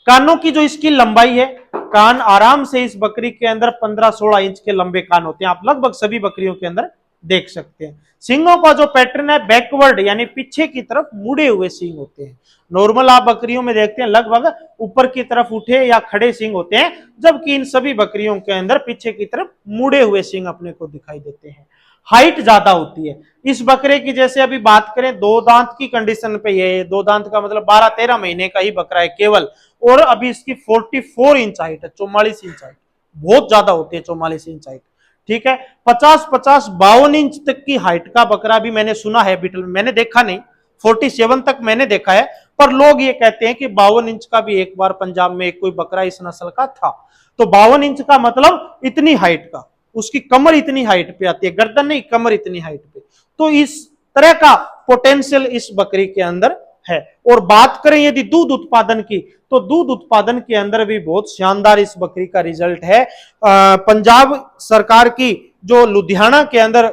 कानों की जो इसकी लंबाई है, कान आराम से इस बकरी के अंदर 15-16 इंच के लंबे कान होते हैं, आप लगभग सभी बकरियों के अंदर देख सकते हैं। सींगों का जो पैटर्न है बैकवर्ड यानी पीछे की तरफ मुड़े हुए सींग होते हैं। नॉर्मल आप बकरियों में देखते हैं लगभग ऊपर की तरफ उठे या खड़े सींग होते हैं, जबकि इन सभी बकरियों के अंदर पीछे की तरफ मुड़े हुए सींग अपने को दिखाई देते हैं। हाइट ज्यादा होती है इस बकरे की। जैसे अभी बात करें दो दांत की कंडीशन पे, ये दो दांत का मतलब 12-13 महीने का ही बकरा है केवल, और अभी इसकी 44 इंच हाइट है, 44 इंच हाइट, बहुत ज्यादा होती है 44 इंच हाइट। ठीक है, 50-52 इंच तक की हाइट का बकरा भी मैंने सुना है बिटल में, मैंने देखा नहीं, 47 तक मैंने देखा है, पर लोग ये कहते हैं कि 52 इंच का भी एक बार पंजाब में एक कोई बकरा इस नस्ल का था। तो 52 इंच का मतलब इतनी हाइट का, उसकी कमर इतनी हाइट पे आती है, गर्दन नहीं, कमर इतनी हाइट पे। तो इस तरह का पोटेंशियल इस बकरी के अंदर है। और बात करें यदि दूध उत्पादन की, तो दूध उत्पादन के अंदर भी बहुत शानदार इस बकरी का रिजल्ट है। पंजाब सरकार की जो लुधियाना के अंदर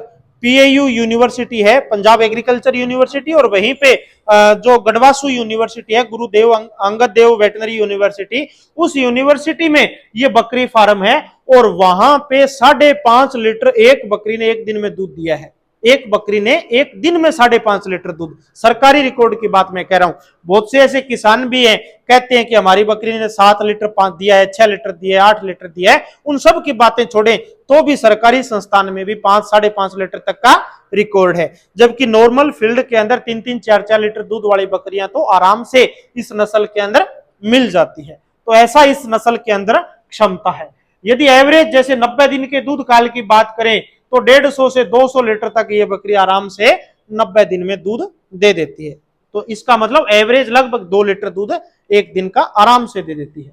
पीएयू यूनिवर्सिटी है, पंजाब एग्रीकल्चर यूनिवर्सिटी, और वहीं पे जो गढ़वासू यूनिवर्सिटी है, गुरुदेव अंगद देव वेटनरी यूनिवर्सिटी, उस यूनिवर्सिटी में ये बकरी फार्म है। और वहां पे 5.5 लीटर एक बकरी ने एक दिन में दूध दिया है। एक बकरी ने एक दिन में 5.5 लीटर दूध, सरकारी रिकॉर्ड की बात मैं कह रहा हूं। बहुत से ऐसे किसान भी हैं कहते हैं कि हमारी बकरी ने 7 लीटर दिया है, 6 लीटर दिया है, 8 लीटर दिया है। उन सब की बातें छोड़ें तो भी सरकारी संस्थान में भी 5-5.5 लीटर तक का रिकॉर्ड है, जबकि नॉर्मल फील्ड के अंदर 3-3, 4-4 लीटर दूध वाली बकरियां तो आराम से इस नस्ल के अंदर मिल जाती है। तो ऐसा इस नस्ल के अंदर क्षमता है। यदि एवरेज जैसे 90 दिन के दूध काल की बात करें तो 150 से 200 लीटर तक ये बकरी आराम से 90 दिन में दूध दे देती है। तो इसका मतलब एवरेज लगभग 2 लीटर दूध एक दिन का आराम से दे देती है।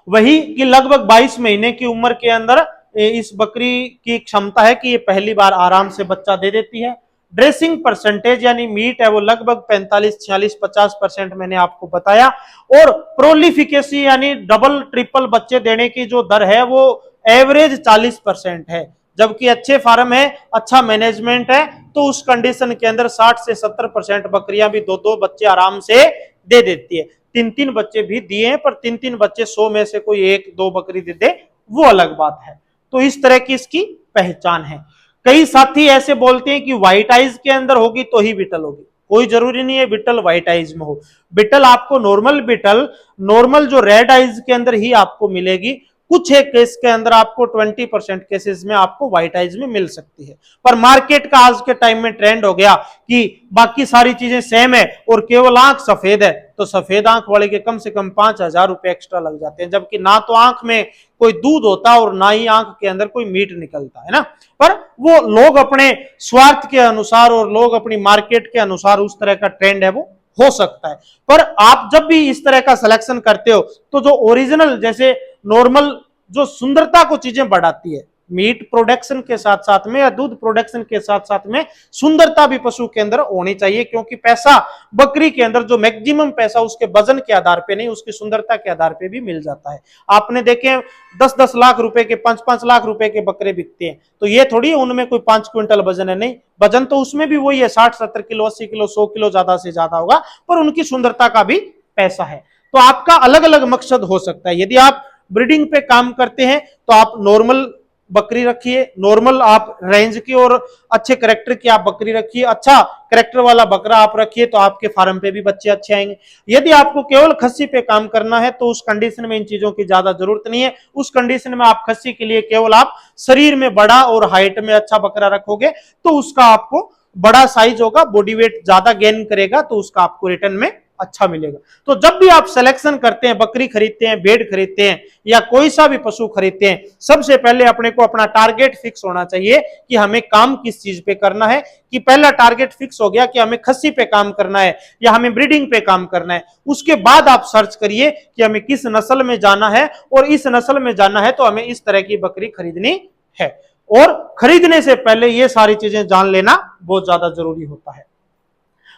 वही कि लगभग 22 महीने की उम्र के अंदर इस बकरी की क्षमता है कि ये पहली बार आराम से बच्चा दे देती है। ड्रेसिंग परसेंटेज यानी मीट है वो लगभग 45-46-50% मैंने आपको बताया। और प्रोलिफिकेसी यानी डबल ट्रिपल बच्चे देने की जो दर है वो एवरेज 40% है, जबकि अच्छे फार्म है, अच्छा मैनेजमेंट है, तो उस कंडीशन के अंदर 60 से 70% बकरियां भी 2-2 बच्चे आराम से दे देती है। 3-3 बच्चे भी दिए हैं, पर 3-3 बच्चे 100 में से कोई 1-2 बकरी दे दे वो अलग बात है। तो इस तरह की इसकी पहचान है। कई साथी ऐसे बोलते हैं कि व्हाइट आइज के अंदर होगी तो ही बीटल होगी। कोई जरूरी नहीं है बीटल व्हाइट आइज में हो। बीटल आपको नॉर्मल जो रेड आइज के अंदर ही आपको मिलेगी। कुछ एक केस के अंदर आपको 20% केसेस में आपको व्हाइट आइज में मिल सकती है। पर मार्केट का आज के टाइम में ट्रेंड हो गया कि बाकी सारी चीजें सेम है और केवल आंख सफेद है, तो सफेद आंख वाले के कम से कम 5,000 रुपए एक्स्ट्रा लग जाते हैं, जबकि ना तो आंख में कोई दूध होता और ना ही आंख के अंदर कोई मीट निकलता है ना। पर वो लोग अपने स्वार्थ के अनुसार और लोग अपनी मार्केट के अनुसार उस तरह का ट्रेंड है वो हो सकता है। पर आप जब भी इस तरह का सिलेक्शन करते हो तो जो ओरिजिनल जैसे नॉर्मल जो सुंदरता को चीजें बढ़ाती है, मीट प्रोडक्शन के साथ साथ में या दूध प्रोडक्शन के साथ साथ में सुंदरता भी पशु के अंदर होनी चाहिए, क्योंकि पैसा बकरी के अंदर जो मैक्सिमम पैसा उसके वजन के आधार पे नहीं उसकी सुंदरता के आधार पे भी मिल जाता है। आपने देखे 10-10 लाख रुपए के 5-5 लाख रुपए के बकरे बिकते हैं, तो ये थोड़ी उनमें कोई 5 क्विंटल वजन है, नहीं, वजन तो उसमें भी वही है 60-70 किलो 80 किलो 100 किलो ज्यादा से ज्यादा होगा, पर उनकी सुंदरता का भी पैसा है। तो आपका अलग अलग मकसद हो सकता है। यदि आप ब्रीडिंग पे काम करते हैं तो आप नॉर्मल बकरी रखिए, नॉर्मल आप रेंज की और अच्छे करेक्टर की आप बकरी रखिए, अच्छा करेक्टर वाला बकरा आप रखिए, तो आपके फार्म पे भी बच्चे अच्छे आएंगे। यदि आपको केवल खस्सी पे काम करना है तो उस कंडीशन में इन चीजों की ज्यादा जरूरत नहीं है। उस कंडीशन में आप खस्सी के लिए केवल आप शरीर में बड़ा और हाइट में अच्छा बकरा रखोगे तो उसका आपको बड़ा साइज होगा, बॉडी वेट ज्यादा गेन करेगा, तो उसका आपको रिटर्न में अच्छा मिलेगा। तो जब भी आप सिलेक्शन करते हैं, बकरी खरीदते हैं, भेड़ खरीदते हैं या कोई सा भी पशु खरीदते हैं, सबसे पहले अपने को अपना टारगेट फिक्स होना चाहिए कि हमें काम किस चीज पे करना है। कि पहला टारगेट फिक्स हो गया कि हमें खस्सी पे काम करना है या हमें ब्रीडिंग पे काम करना है, उसके बाद आप सर्च करिए कि हमें किस नस्ल में जाना है, और इस नस्ल में जाना है तो हमें इस तरह की बकरी खरीदनी है। और खरीदने से पहले ये सारी चीजें जान लेना बहुत ज्यादा जरूरी होता है।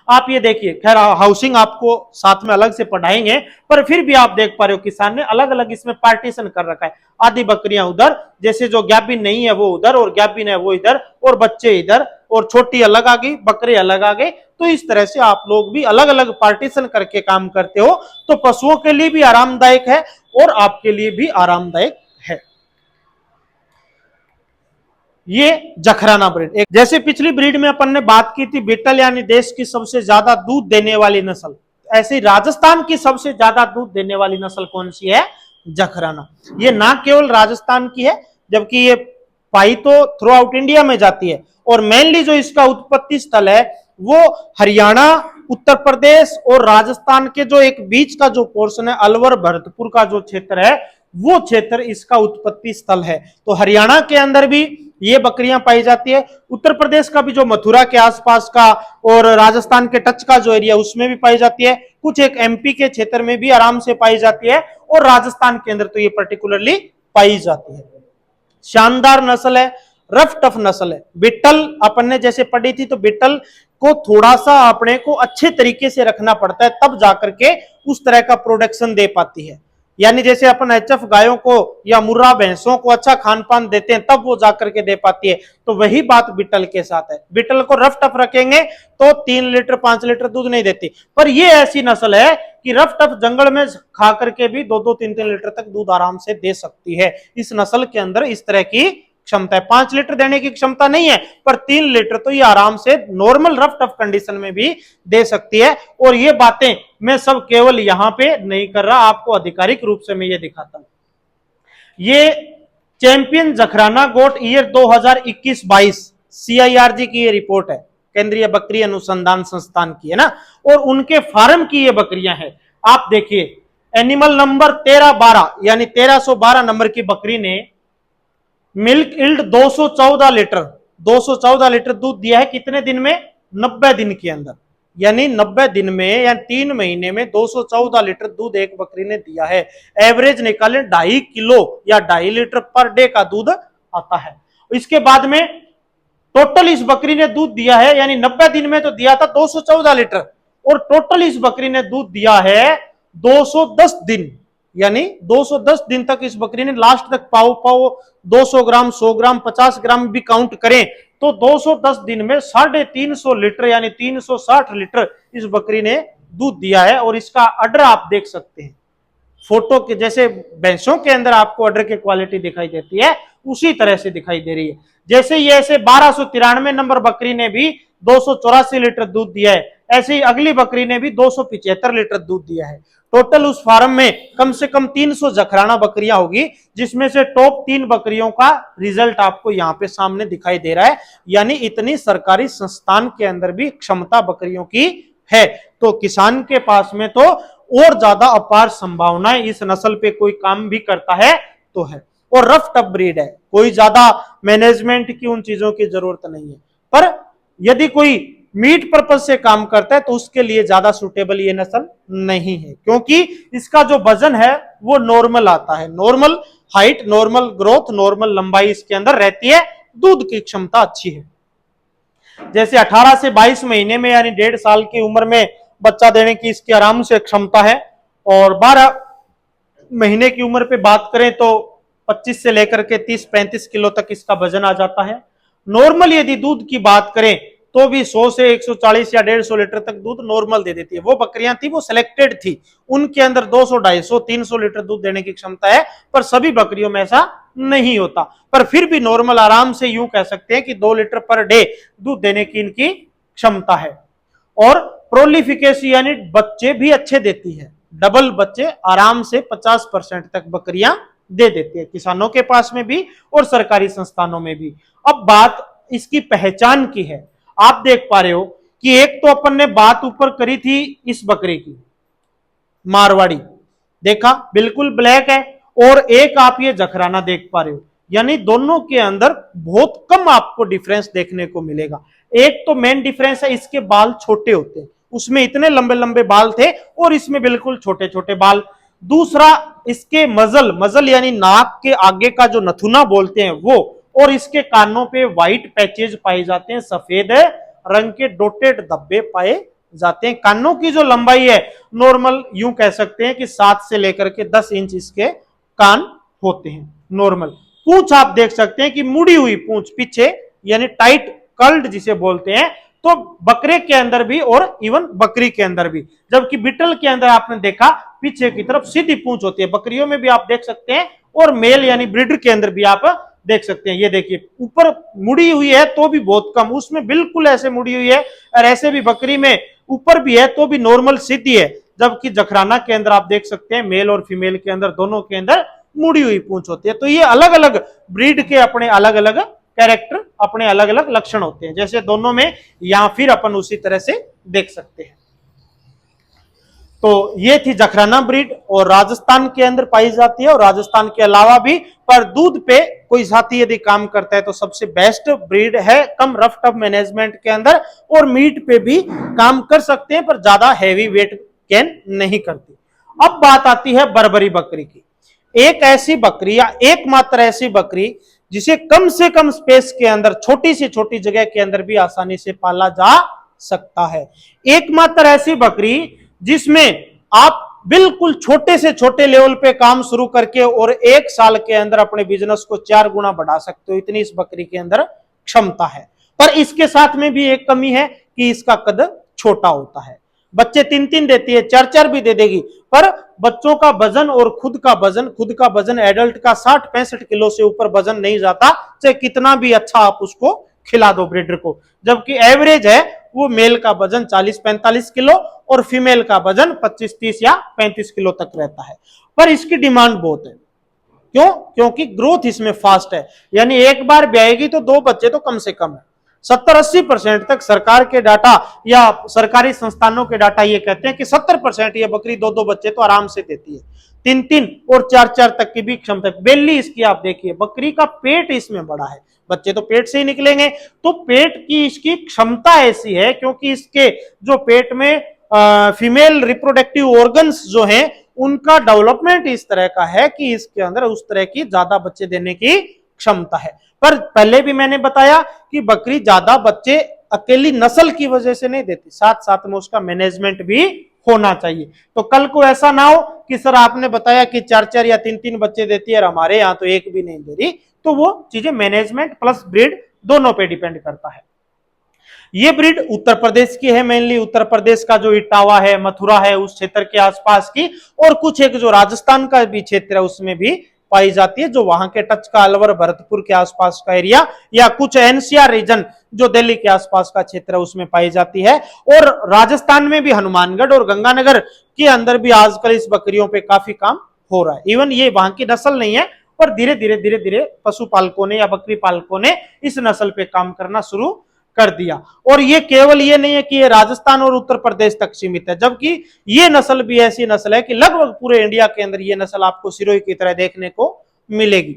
आप ये देखिए, खैर हाउसिंग आपको साथ में अलग से पढ़ाएंगे, पर फिर भी आप देख पा रहे हो किसान ने अलग अलग इसमें पार्टीशन कर रखा है। आधी बकरियां उधर, जैसे जो गैबिन नहीं है वो उधर, और गैबिन है वो इधर, और बच्चे इधर, और छोटी अलग आ गई, बकरे अलग आ गए। तो इस तरह से आप लोग भी अलग अलग पार्टीशन करके काम करते हो, तो पशुओं के लिए भी आरामदायक है और आपके लिए भी आरामदायक है। ये जखराना ब्रीड, एक जैसे पिछली ब्रीड में अपन ने बात की थी बीटल यानी देश की सबसे ज्यादा दूध देने वाली नस्ल, ऐसे ही राजस्थान की सबसे ज्यादा दूध देने वाली नस्ल कौन सी है? जखराना। ये ना केवल राजस्थान की है, जबकि ये पाई तो थ्रू आउट इंडिया में जाती है, और मेनली जो इसका उत्पत्ति स्थल है वो हरियाणा, उत्तर प्रदेश और राजस्थान के जो एक बीच का जो पोर्शन है अलवर भरतपुर का जो क्षेत्र है, वो क्षेत्र इसका उत्पत्ति स्थल है। तो हरियाणा के अंदर भी ये बकरियां पाई जाती है, उत्तर प्रदेश का भी जो मथुरा के आसपास का और राजस्थान के टच का जो एरिया उसमें भी पाई जाती है, कुछ एक एमपी के क्षेत्र में भी आराम से पाई जाती है, और राजस्थान के अंदर तो ये पर्टिकुलरली पाई जाती है। शानदार नस्ल है, रफ टफ नस्ल है। बिट्टल अपन ने जैसे पढ़ी थी, तो बिट्टल को थोड़ा सा अपने को अच्छे तरीके से रखना पड़ता है, तब जाकर के उस तरह का प्रोडक्शन दे पाती है। यानी जैसे अपन एचएफ गायों को या मुर्रा भैंसों को अच्छा खान पान देते हैं तब वो जाकर के दे पाती है, तो वही बात बिट्टल के साथ है। बिट्टल को रफ टफ रखेंगे तो 3 लीटर 5 लीटर दूध नहीं देती, पर ये ऐसी नस्ल है कि रफ टफ जंगल में खा करके भी 2-2 3-3 लीटर तक दूध आराम से दे सकती है। इस नस्ल के अंदर इस तरह की क्षमता है। 5 लीटर देने की क्षमता नहीं है, पर 3 लीटर तो ये आराम से नॉर्मल रफ टफ कंडीशन में भी दे सकती है। और ये बातें मैं सब केवल यहां पे नहीं कर रहा, आपको आधिकारिक रूप से मैं ये दिखाता हूं। ये चैंपियन जखराना गोट ईयर 2021-22 CIRG की ये रिपोर्ट है, केंद्रीय बकरी अनुसंधान संस्थान की है ना, और उनके फार्म की ये बकरियां हैं। आप देखिए एनिमल नंबर 1312 यानी 1312 नंबर की बकरी ने मिल्क इल्ड 214 लीटर दूध दिया है। कितने दिन में? 90 दिन के अंदर, यानी 90 दिन में या 3 महीने में 214 लीटर दूध एक बकरी ने दिया है। एवरेज निकालें 2.5 किलो या 2.5 लीटर पर डे का दूध आता है। इसके बाद में टोटल इस बकरी ने दूध दिया है, यानी 90 दिन में तो दिया था 214 लीटर, और टोटल इस बकरी ने दूध दिया है 210 दिन। यानी 210 दिन तक इस बकरी ने लास्ट तक पाव पाव 200 ग्राम 100 ग्राम 50 ग्राम भी काउंट करें तो 210 दिन में 350 लीटर यानी 360 लीटर इस बकरी ने दूध दिया है। और इसका अडर आप देख सकते हैं, फोटो के जैसे भैंसों के अंदर आपको अडर की क्वालिटी दिखाई देती है उसी तरह से दिखाई दे रही है। जैसे ये ऐसे 1293 नंबर बकरी ने भी 284 लीटर दूध दिया है, ऐसे ही अगली बकरी ने भी 275 लीटर दूध दिया है। टोटल उस फार्म में कम से कम 300 जखराना बकरियां होगी, जिसमें से टॉप 3 बकरियों का रिजल्ट आपको यहां पे सामने दिखाई दे रहा है। यानी इतनी सरकारी संस्थान के अंदर भी क्षमता बकरियों की है, तो किसान के पास में तो और ज्यादा अपार संभावनाएं इस नस्ल पे कोई काम भी करता है तो है। और रफ टफ ब्रीड है, कोई ज्यादा मैनेजमेंट की उन चीजों की जरूरत नहीं है। पर यदि कोई मीट पर्पज से काम करता है तो उसके लिए ज्यादा सुटेबल ये नस्ल नहीं है, क्योंकि इसका जो वजन है वो नॉर्मल आता है, normal height, normal growth, normal लंबाई इसके अंदर रहती है। दूध की क्षमता अच्छी है, जैसे 18 से 22 महीने में यानी 1.5 साल की उम्र में बच्चा देने की इसकी आराम से क्षमता है। और 12 महीने की उम्र पे बात करें तो 25 से लेकर के 30-35 किलो तक इसका वजन आ जाता है। नॉर्मल यदि दूध की बात करें तो भी 100 से 140 या 150 लीटर तक दूध नॉर्मल दे देती है। वो बकरियां थी वो सिलेक्टेड थी, उनके अंदर 200, 250, 300 लीटर दूध देने की क्षमता है, पर सभी बकरियों में ऐसा नहीं होता। पर फिर भी नॉर्मल आराम से यूं कह सकते हैं कि 2 लीटर पर डे दूध देने की इनकी क्षमता है। और प्रोलिफिकेशन यानी बच्चे भी अच्छे देती है, डबल बच्चे आराम से 50% तक बकरियां दे देती है, किसानों के पास में भी और सरकारी संस्थानों में भी। अब बात इसकी पहचान की है, आप देख पा रहे हो कि एक तो अपन ने बात ऊपर करी थी इस बकरी की, मारवाड़ी देखा बिल्कुल ब्लैक है, और एक आप ये जखराना देख पा रहे हो, यानी दोनों के अंदर बहुत कम आपको डिफरेंस देखने को मिलेगा। एक तो मेन डिफरेंस है इसके बाल छोटे होते हैं, उसमें इतने लंबे लंबे बाल थे और इसमें बिल्कुल छोटे छोटे बाल। दूसरा इसके मजल यानी नाक के आगे का जो नथुना बोलते हैं वो, और इसके कानों पे व्हाइट पैचेज पाए जाते हैं, सफेद रंग के डॉटेड धब्बे पाए जाते हैं। कानों की जो लंबाई है नॉर्मल यूं कह सकते हैं कि 7 से लेकर के 10 इंच इसके कान होते हैं नॉर्मल। पूंछ आप देख सकते हैं कि मुड़ी हुई पूंछ पीछे, यानी टाइट कर्ल्ड जिसे बोलते हैं, तो बकरे के अंदर भी और इवन बकरी के अंदर भी। जबकि बिटल के अंदर आपने देखा पीछे की तरफ सीधी पूंछ होती है, बकरियों में भी आप देख सकते हैं, और मेल यानी ब्रीडर के अंदर भी आप देख सकते हैं। ये देखिए ऊपर मुड़ी हुई है तो भी बहुत कम, उसमें बिल्कुल ऐसे मुड़ी हुई है, और ऐसे भी बकरी में ऊपर भी है तो भी नॉर्मल सीधी है। जबकि जखराना के अंदर आप देख सकते हैं मेल और फीमेल के अंदर दोनों के अंदर मुड़ी हुई पूंछ होती है। तो ये अलग अलग ब्रीड के अपने अलग अलग कैरेक्टर, अपने अलग अलग लक्षण होते हैं, जैसे दोनों में, या फिर अपन उसी तरह से देख सकते हैं। तो ये थी जखराना ब्रीड, और राजस्थान के अंदर पाई जाती है और राजस्थान के अलावा भी। पर दूध पे कोई साथी यदि काम करता है तो सबसे बेस्ट ब्रीड है, कम रफ टफ मैनेजमेंट के अंदर, और मीट पे भी काम कर सकते हैं पर ज्यादा हैवी वेट गेन नहीं करती। अब बात आती है बर्बरी बकरी की, एक ऐसी बकरी या एकमात्र ऐसी बकरी जिसे कम से कम स्पेस के अंदर, छोटी से छोटी जगह के अंदर भी आसानी से पाला जा सकता है। एकमात्र ऐसी बकरी जिसमें आप बिल्कुल छोटे से छोटे लेवल पे काम शुरू करके और 1 साल के अंदर अपने बिजनेस को 4 गुना बढ़ा सकते हो, इतनी इस बकरी के अंदर क्षमता है। पर इसके साथ में भी एक कमी है कि इसका कद छोटा होता है। बच्चे 3-3 देती है, 4-4 भी दे देगी, पर बच्चों का वजन और खुद का वजन एडल्ट का 60-65 किलो से ऊपर वजन नहीं जाता, चाहे कितना भी अच्छा आप उसको खिला दो ब्रीडर को। जबकि एवरेज है वो मेल का वजन 40-45 किलो और फीमेल का वजन 25-30 या 35 किलो तक रहता है। पर इसकी डिमांड बहुत है, क्यों? क्योंकि ग्रोथ इसमें फास्ट है, यानी एक बार ब्याएगी तो 2 बच्चे तो कम से कम है। 70-80% तक सरकार के डाटा या सरकारी संस्थानों के डाटा ये कहते हैं कि 70% ये बकरी 2-2 बच्चे तो आराम से देती है, 3-3 और 4-4 तक की भी क्षमता। बेली इसकी आप देखिए, बकरी का पेट इसमें बड़ा है, बच्चे तो पेट से ही निकलेंगे, तो पेट की इसकी क्षमता ऐसी है क्योंकि इसके जो पेट में फीमेल रिप्रोडक्टिव ऑर्गन्स जो हैं उनका डेवलपमेंट इस तरह का है कि इसके अंदर उस तरह की ज्यादा बच्चे देने की क्षमता है। पर पहले भी मैंने बताया कि बकरी ज्यादा बच्चे अकेली नस्ल की वजह से नहीं देती, साथ साथ में उसका मैनेजमेंट भी होना चाहिए। तो कल को ऐसा ना हो कि सर आपने बताया कि 4-4 या 3-3 बच्चे देती है और हमारे यहाँ तो एक भी नहीं दे रही। तो वो चीजें मैनेजमेंट प्लस ब्रीड दोनों पे डिपेंड करता है। ये ब्रीड उत्तर प्रदेश की है, मेनली उत्तर प्रदेश का जो इटावा है, मथुरा है, उस क्षेत्र के आसपास की, और कुछ एक जो राजस्थान का भी क्षेत्र है उसमें भी पाई जाती है, जो वहां के टच का अलवर भरतपुर के आसपास का एरिया या कुछ एनसीआर रीजन जो दिल्ली के आसपास का क्षेत्र है उसमें पाई जाती है। और राजस्थान में भी हनुमानगढ़ और गंगानगर के अंदर भी आजकल इस बकरियों पे काफी काम हो रहा है। इवन ये वहां की नस्ल नहीं है, पर धीरे धीरे पशुपालकों ने या बकरी पालकों ने इस नस्ल पे काम करना शुरू कर दिया। और ये केवल ये नहीं है कि ये राजस्थान और उत्तर प्रदेश तक सीमित है, जबकि ये नस्ल भी ऐसी नस्ल है कि लगभग पूरे इंडिया के अंदर ये नस्ल आपको सिरोही की तरह देखने को मिलेगी।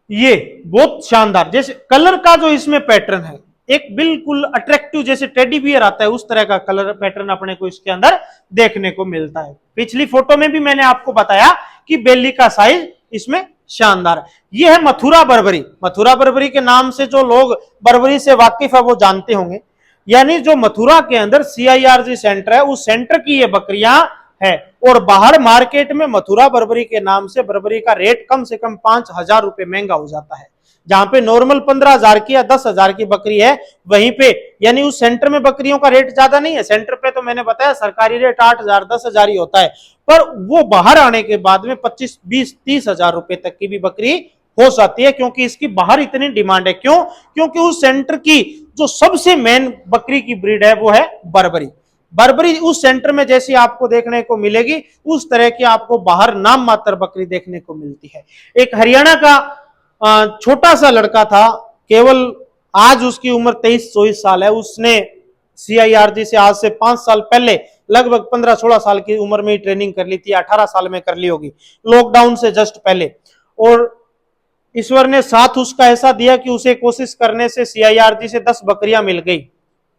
ये बहुत शानदार, जैसे कलर का जो इसमें पैटर्न है, एक बिल्कुल अट्रैक्टिव, जैसे टेडी बियर आता है उस तरह का कलर पैटर्न अपने को इसके अंदर देखने को मिलता है। पिछली फोटो में भी मैंने आपको बताया कि बेली का साइज इसमें शानदार है। यह है मथुरा बर्बरी। मथुरा बर्बरी के नाम से जो लोग बर्बरी से वाकिफ है वो जानते होंगे, यानी जो मथुरा के अंदर CIRG सेंटर है उस सेंटर की ये बकरियां है। और बाहर मार्केट में मथुरा बर्बरी के नाम से बर्बरी का रेट कम से कम 5,000 रुपए महंगा हो जाता है। जहां पे नॉर्मल 15,000 की या 10,000 की बकरी है, वहीं पे यानी उस सेंटर में बकरियों का रेट ज्यादा नहीं है। सेंटर पे तो मैंने बताया सरकारी रेट 8,000 10,000 ही होता है, पर वो बाहर आने के बाद में 25 20 30,000 रुपए तक की भी बकरी हो सकती है, क्योंकि इसकी बाहर इतनी डिमांड है। क्यों? क्योंकि उस सेंटर की जो सबसे मेन बकरी की ब्रीड है वो है बर्बरी। बर्बरी उस सेंटर में जैसी आपको देखने को मिलेगी उस तरह की आपको बाहर नाम मात्र बकरी देखने को मिलती है। एक हरियाणा का छोटा सा लड़का था, केवल आज उसकी उम्र 23-24 साल है। उसने CIRG से आज से 5 साल पहले लगभग 15-16 साल की उम्र में ही ट्रेनिंग कर ली थी, 18 साल में कर ली होगी, लॉकडाउन से जस्ट पहले। और ईश्वर ने साथ उसका ऐसा दिया कि उसे कोशिश करने से CIRG से 10 बकरियां मिल गई,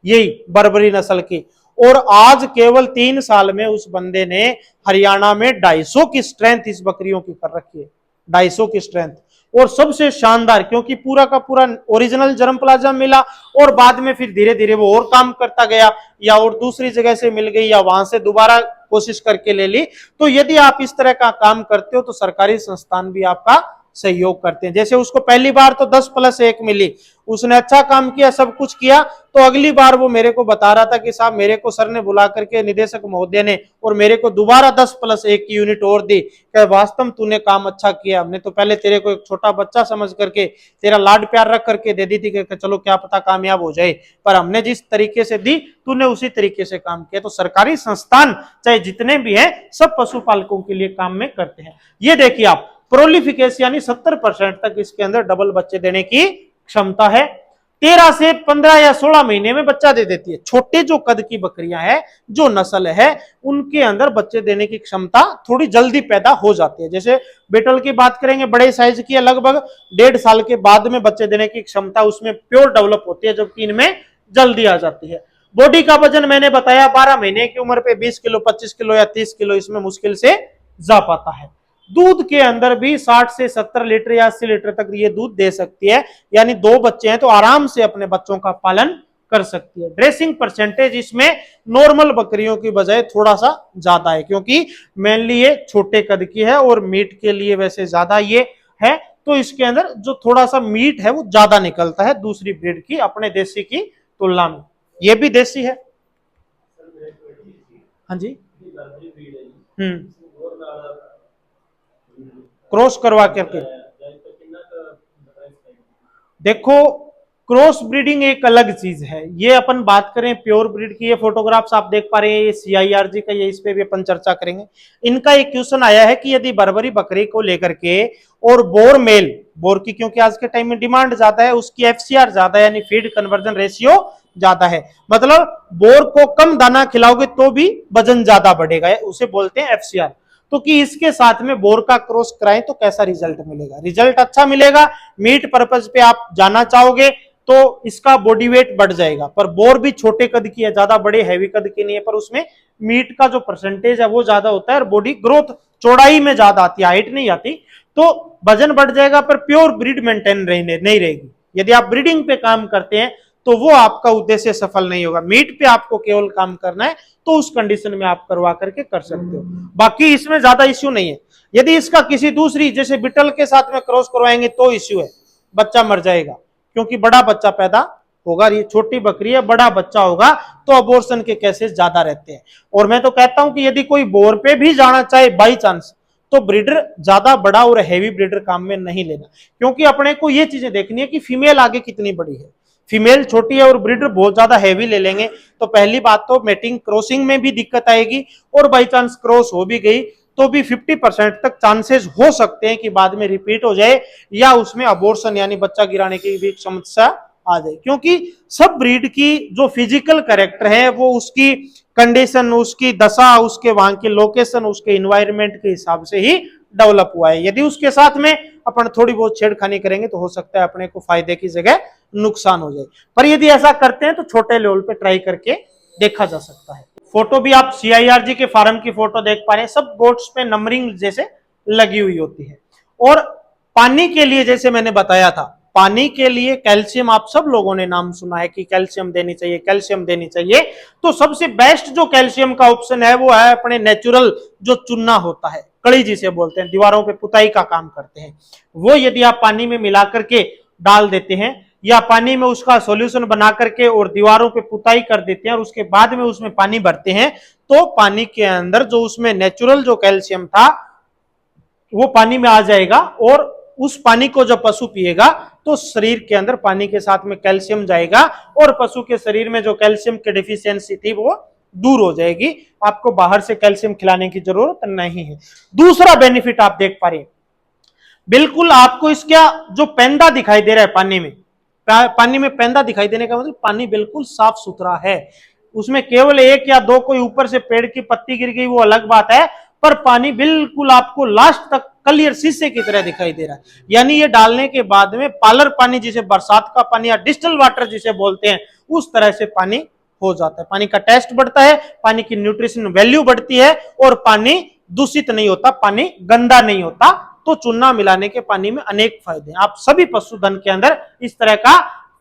यही बर्बरी नस्ल की। और आज केवल 3 साल में उस बंदे ने हरियाणा में 250 की स्ट्रेंथ इस बकरियों की कर रखी है, 250 की स्ट्रेंथ। और सबसे शानदार, क्योंकि पूरा का पूरा ओरिजिनल जर्म प्लाज्म मिला और बाद में फिर धीरे धीरे वो और काम करता गया, या और दूसरी जगह से मिल गई या वहां से दोबारा कोशिश करके ले ली। तो यदि आप इस तरह का काम करते हो तो सरकारी संस्थान भी आपका सहयोग करते हैं। जैसे उसको पहली बार तो 10+1 मिली, उसने अच्छा काम किया, सब कुछ किया, तो अगली बार वो मेरे को बता रहा था कि साहब मेरे को सर ने बुला करके निदेशक महोदय ने और मेरे को दोबारा 10+1 की यूनिट और दी, कि वास्तव में तूने काम अच्छा किया। हमने तो पहले तेरे को एक छोटा बच्चा समझ करके तेरा लाड प्यार रख करके दे दी थी कि चलो क्या पता कामयाब हो जाए, पर हमने जिस तरीके से दी तूने उसी तरीके से काम किया। तो सरकारी संस्थान चाहे जितने भी हैं सब पशुपालकों के लिए काम में करते हैं। ये देखिए आप, प्रोलिफिकेशन यानी 70% तक इसके अंदर डबल बच्चे देने की क्षमता है। 13 से 15 या 16 महीने में बच्चा दे देती है। छोटे जो कद की बकरियां हैं, जो नस्ल है, उनके अंदर बच्चे देने की क्षमता थोड़ी जल्दी पैदा हो जाती है। जैसे बेटल की बात करेंगे, बड़े साइज की है, लगभग 1.5 साल के बाद में बच्चे देने की क्षमता उसमें प्योर डेवलप होती है, जबकि इनमें जल्दी आ जाती है। बॉडी का वजन मैंने बताया 12 महीने की उम्र पे 20 किलो 25 किलो या 30 किलो इसमें मुश्किल से जा पाता है। दूध के अंदर भी 60 से 70 लीटर या 80 लीटर तक ये दूध दे सकती है, यानी 2 बच्चे हैं तो आराम से अपने बच्चों का पालन कर सकती है। ड्रेसिंग परसेंटेज इसमें नॉर्मल बकरियों की बजाय थोड़ा सा ज्यादा है, क्योंकि मेनली ये छोटे कद की है और मीट के लिए वैसे ज्यादा ये है, तो इसके अंदर जो थोड़ा सा मीट है वो ज्यादा निकलता है दूसरी ब्रीड की अपने देसी की तुलना में। ये भी देसी है। हाँ जी, क्रॉस करवा करके देखो, क्रॉस ब्रीडिंग एक अलग चीज है। ये अपन बात करें प्योर ब्रीड की, ये फोटोग्राफ्स आप देख पा रहे हैं, ये CIRG का, ये इस पे भी अपन चर्चा करेंगे। इनका एक क्वेश्चन आया है कि यदि बर्बरी बकरी को लेकर के और बोर मेल, बोर की क्योंकि आज के टाइम में डिमांड ज्यादा है, उसकी FCR ज्यादा है, यानी फीड कन्वर्जन रेशियो ज्यादा है, मतलब बोर को कम दाना खिलाओगे तो भी वजन ज्यादा बढ़ेगा, उसे बोलते हैं FCR। तो कि इसके साथ में बोर का क्रॉस कराएं तो कैसा रिजल्ट मिलेगा? रिजल्ट अच्छा मिलेगा। मीट पर्पज पे आप जाना चाहोगे तो इसका बॉडी वेट बढ़ जाएगा, पर बोर भी छोटे कद की है, ज्यादा बड़े हैवी कद की नहीं है, पर उसमें मीट का जो परसेंटेज है वो ज्यादा होता है और बॉडी ग्रोथ चौड़ाई में ज्यादा आती है, हाइट नहीं आती, तो वजन बढ़ जाएगा, पर प्योर ब्रीड मेंटेन नहीं रहेगी। यदि आप ब्रीडिंग पे काम करते हैं तो वो आपका उद्देश्य सफल नहीं होगा। मीट पे आपको केवल काम करना है तो उस कंडीशन में आप करवा करके कर सकते हो, बाकी इसमें ज्यादा इश्यू नहीं है। यदि इसका किसी दूसरी जैसे बिटल के साथ में क्रॉस करवाएंगे तो इश्यू है, बच्चा मर जाएगा, क्योंकि बड़ा बच्चा पैदा होगा, ये छोटी बकरी है, बड़ा बच्चा होगा तो अबॉर्शन के केसेस ज्यादा रहते हैं। और मैं तो कहता हूं कि यदि कोई बोर पे भी जाना चाहे बाई चांस, तो ब्रीडर ज्यादा बड़ा और हैवी ब्रीडर काम में नहीं लेना, क्योंकि अपने को ये चीजें देखनी है कि फीमेल आगे कितनी बड़ी है। फीमेल छोटी है और ब्रीडर बहुत ज्यादा हैवी ले लेंगे तो पहली बात तो मेटिंग क्रॉसिंग में भी दिक्कत आएगी, और बाई चांस क्रॉस हो भी गई तो भी 50% तक चांसेस हो सकते हैं कि बाद में रिपीट हो जाए या उसमें अबॉर्शन यानी बच्चा गिराने की भी समस्या आ जाए, क्योंकि सब ब्रीड की जो फिजिकल कैरेक्टर है वो उसकी कंडीशन, उसकी दशा, उसके वहां की लोकेशन, उसके इन्वायरमेंट के हिसाब से ही डेवलप हुआ है। यदि उसके साथ में अपन थोड़ी बहुत छेड़खानी करेंगे तो हो सकता है अपने को फायदे की जगह नुकसान हो जाए, पर यदि ऐसा करते हैं तो छोटे लेवल पे ट्राई करके देखा जा सकता है। फोटो भी आप CIRG के फार्म की फोटो देख पा रहे हैं, सब बोट्स पे नंबरिंग जैसे लगी हुई होती है। और पानी के लिए जैसे मैंने बताया था, पानी के लिए कैल्शियम, आप सब लोगों ने नाम सुना है कि कैल्शियम देनी चाहिए, कैल्शियम देनी चाहिए, तो सबसे बेस्ट जो कैल्शियम का ऑप्शन है वो है अपने नेचुरल जो चूना होता है, कड़ी जिसे बोलते हैं, दीवारों पे पुताई का काम करते हैं, वो यदि आप पानी में मिला करके डाल देते हैं या पानी में उसका सॉल्यूशन बना करके और दीवारों पे पुताई कर देते हैं और उसके बाद में उसमें पानी भरते हैं, तो पानी के अंदर जो उसमें नेचुरल जो कैल्शियम था वो पानी में आ जाएगा, और उस पानी को जब पशु पिएगा तो शरीर के अंदर पानी के साथ में कैल्शियम जाएगा और पशु के शरीर में जो कैल्शियम की डिफिशियंसी थी वो दूर हो जाएगी। आपको बाहर से कैल्शियम खिलाने की जरूरत नहीं है। दूसरा बेनिफिट आप देख पा रहे हैं, बिल्कुल आपको इसका जो पेंदा दिखाई दे रहा है पानी में, पानी में पेंदा दिखाई देने का मतलब पानी बिल्कुल साफ सुथरा है, उसमें केवल एक या दो कोई ऊपर से पेड़ की पत्ती गिर गई वो अलग बात है, पर पानी बिल्कुल आपको लास्ट तक क्लियर शीशे की तरह दिखाई दे रहा है। यानी ये डालने के बाद में पालर पानी जिसे बरसात का पानी या डिस्टिल वाटर जिसे बोलते हैं उस तरह से पानी हो जाता है। पानी का टेस्ट बढ़ता है, पानी की न्यूट्रिशन वैल्यू बढ़ती है और पानी दूषित नहीं होता, पानी गंदा नहीं होता। तो चूना मिलाने के पानी में अनेक फायदे हैं। आप सभी पशुधन के अंदर इस तरह का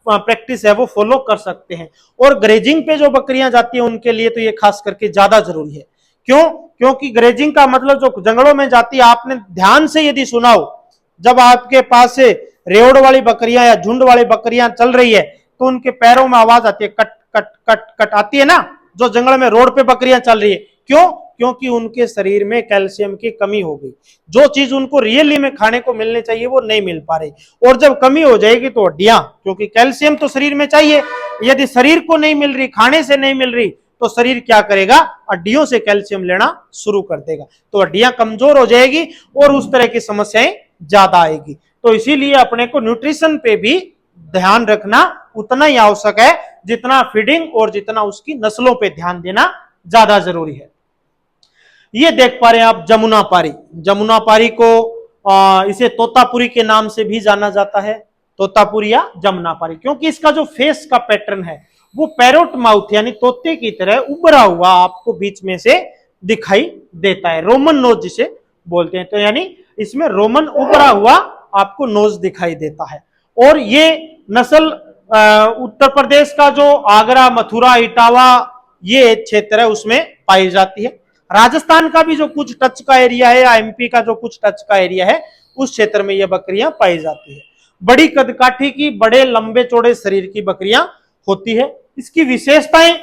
प्रैक्टिस है वो फॉलो कर सकते हैं। और ग्रेजिंग पे जो बकरियां जाती हैं उनके लिए तो ये खास करके ज्यादा जरूरी है। क्यों? क्योंकि ग्रेजिंग का मतलब जो जंगलों में जाती है, आपने ध्यान से यदि सुना हो, जब आपके पास से रेवड़ वाली बकरियां या झुंड वाली बकरियां चल रही है तो उनके पैरों में आवाज आती है, कट कट कट कट आती है ना, जो जंगल में रोड पे बकरियां चल रही है। क्यों? क्योंकि उनके शरीर में कैल्शियम की कमी हो गई, जो चीज उनको रियली में खाने को मिलनी चाहिए वो नहीं मिल पा रही। और जब कमी हो जाएगी तो हड्डियां, क्योंकि कैल्शियम तो शरीर में चाहिए, यदि शरीर को नहीं मिल रही, खाने से नहीं मिल रही, तो शरीर क्या करेगा? हड्डियों से कैल्शियम लेना शुरू कर देगा, तो हड्डियां कमजोर हो जाएगी और उस तरह की समस्याएं ज्यादा आएगी। तो इसीलिए अपने को न्यूट्रिशन पे भी ध्यान रखना उतना ही आवश्यक है जितना फीडिंग और जितना उसकी नस्लों पे ध्यान देना ज्यादा जरूरी है। ये देख पा रहे हैं आप जमुनापारी। जमुनापारी को इसे तोतापुरी के नाम से भी जाना जाता है, तोतापुरी या जमुनापारी, क्योंकि इसका जो फेस का पैटर्न है वो पैरोट माउथ यानी तोते की तरह उभरा हुआ आपको बीच में से दिखाई देता है, रोमन नोज जिसे बोलते हैं। तो यानी इसमें रोमन उभरा हुआ आपको नोज दिखाई देता है। और ये नस्ल उत्तर प्रदेश का जो आगरा, मथुरा, इटावा ये क्षेत्र है उसमें पाई जाती है। राजस्थान का भी जो कुछ टच का एरिया है या MP का जो कुछ टच का एरिया है उस क्षेत्र में ये बकरियां पाई जाती है। बड़ी कदकाठी की, बड़े लंबे चौड़े शरीर की बकरियां होती है। इसकी विशेषताएं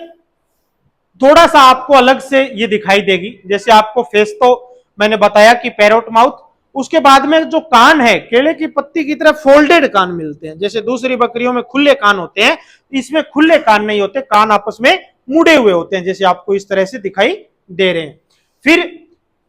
थोड़ा सा आपको अलग से ये दिखाई देगी। जैसे आपको फेस तो मैंने बताया कि पैरोट माउथ, उसके बाद में जो कान है केले की पत्ती की तरह फोल्डेड कान मिलते हैं। जैसे दूसरी बकरियों में खुले कान होते हैं, इसमें खुले कान नहीं होते, कान आपस में मुड़े हुए होते हैं, जैसे आपको इस तरह से दिखाई दे रहे हैं। फिर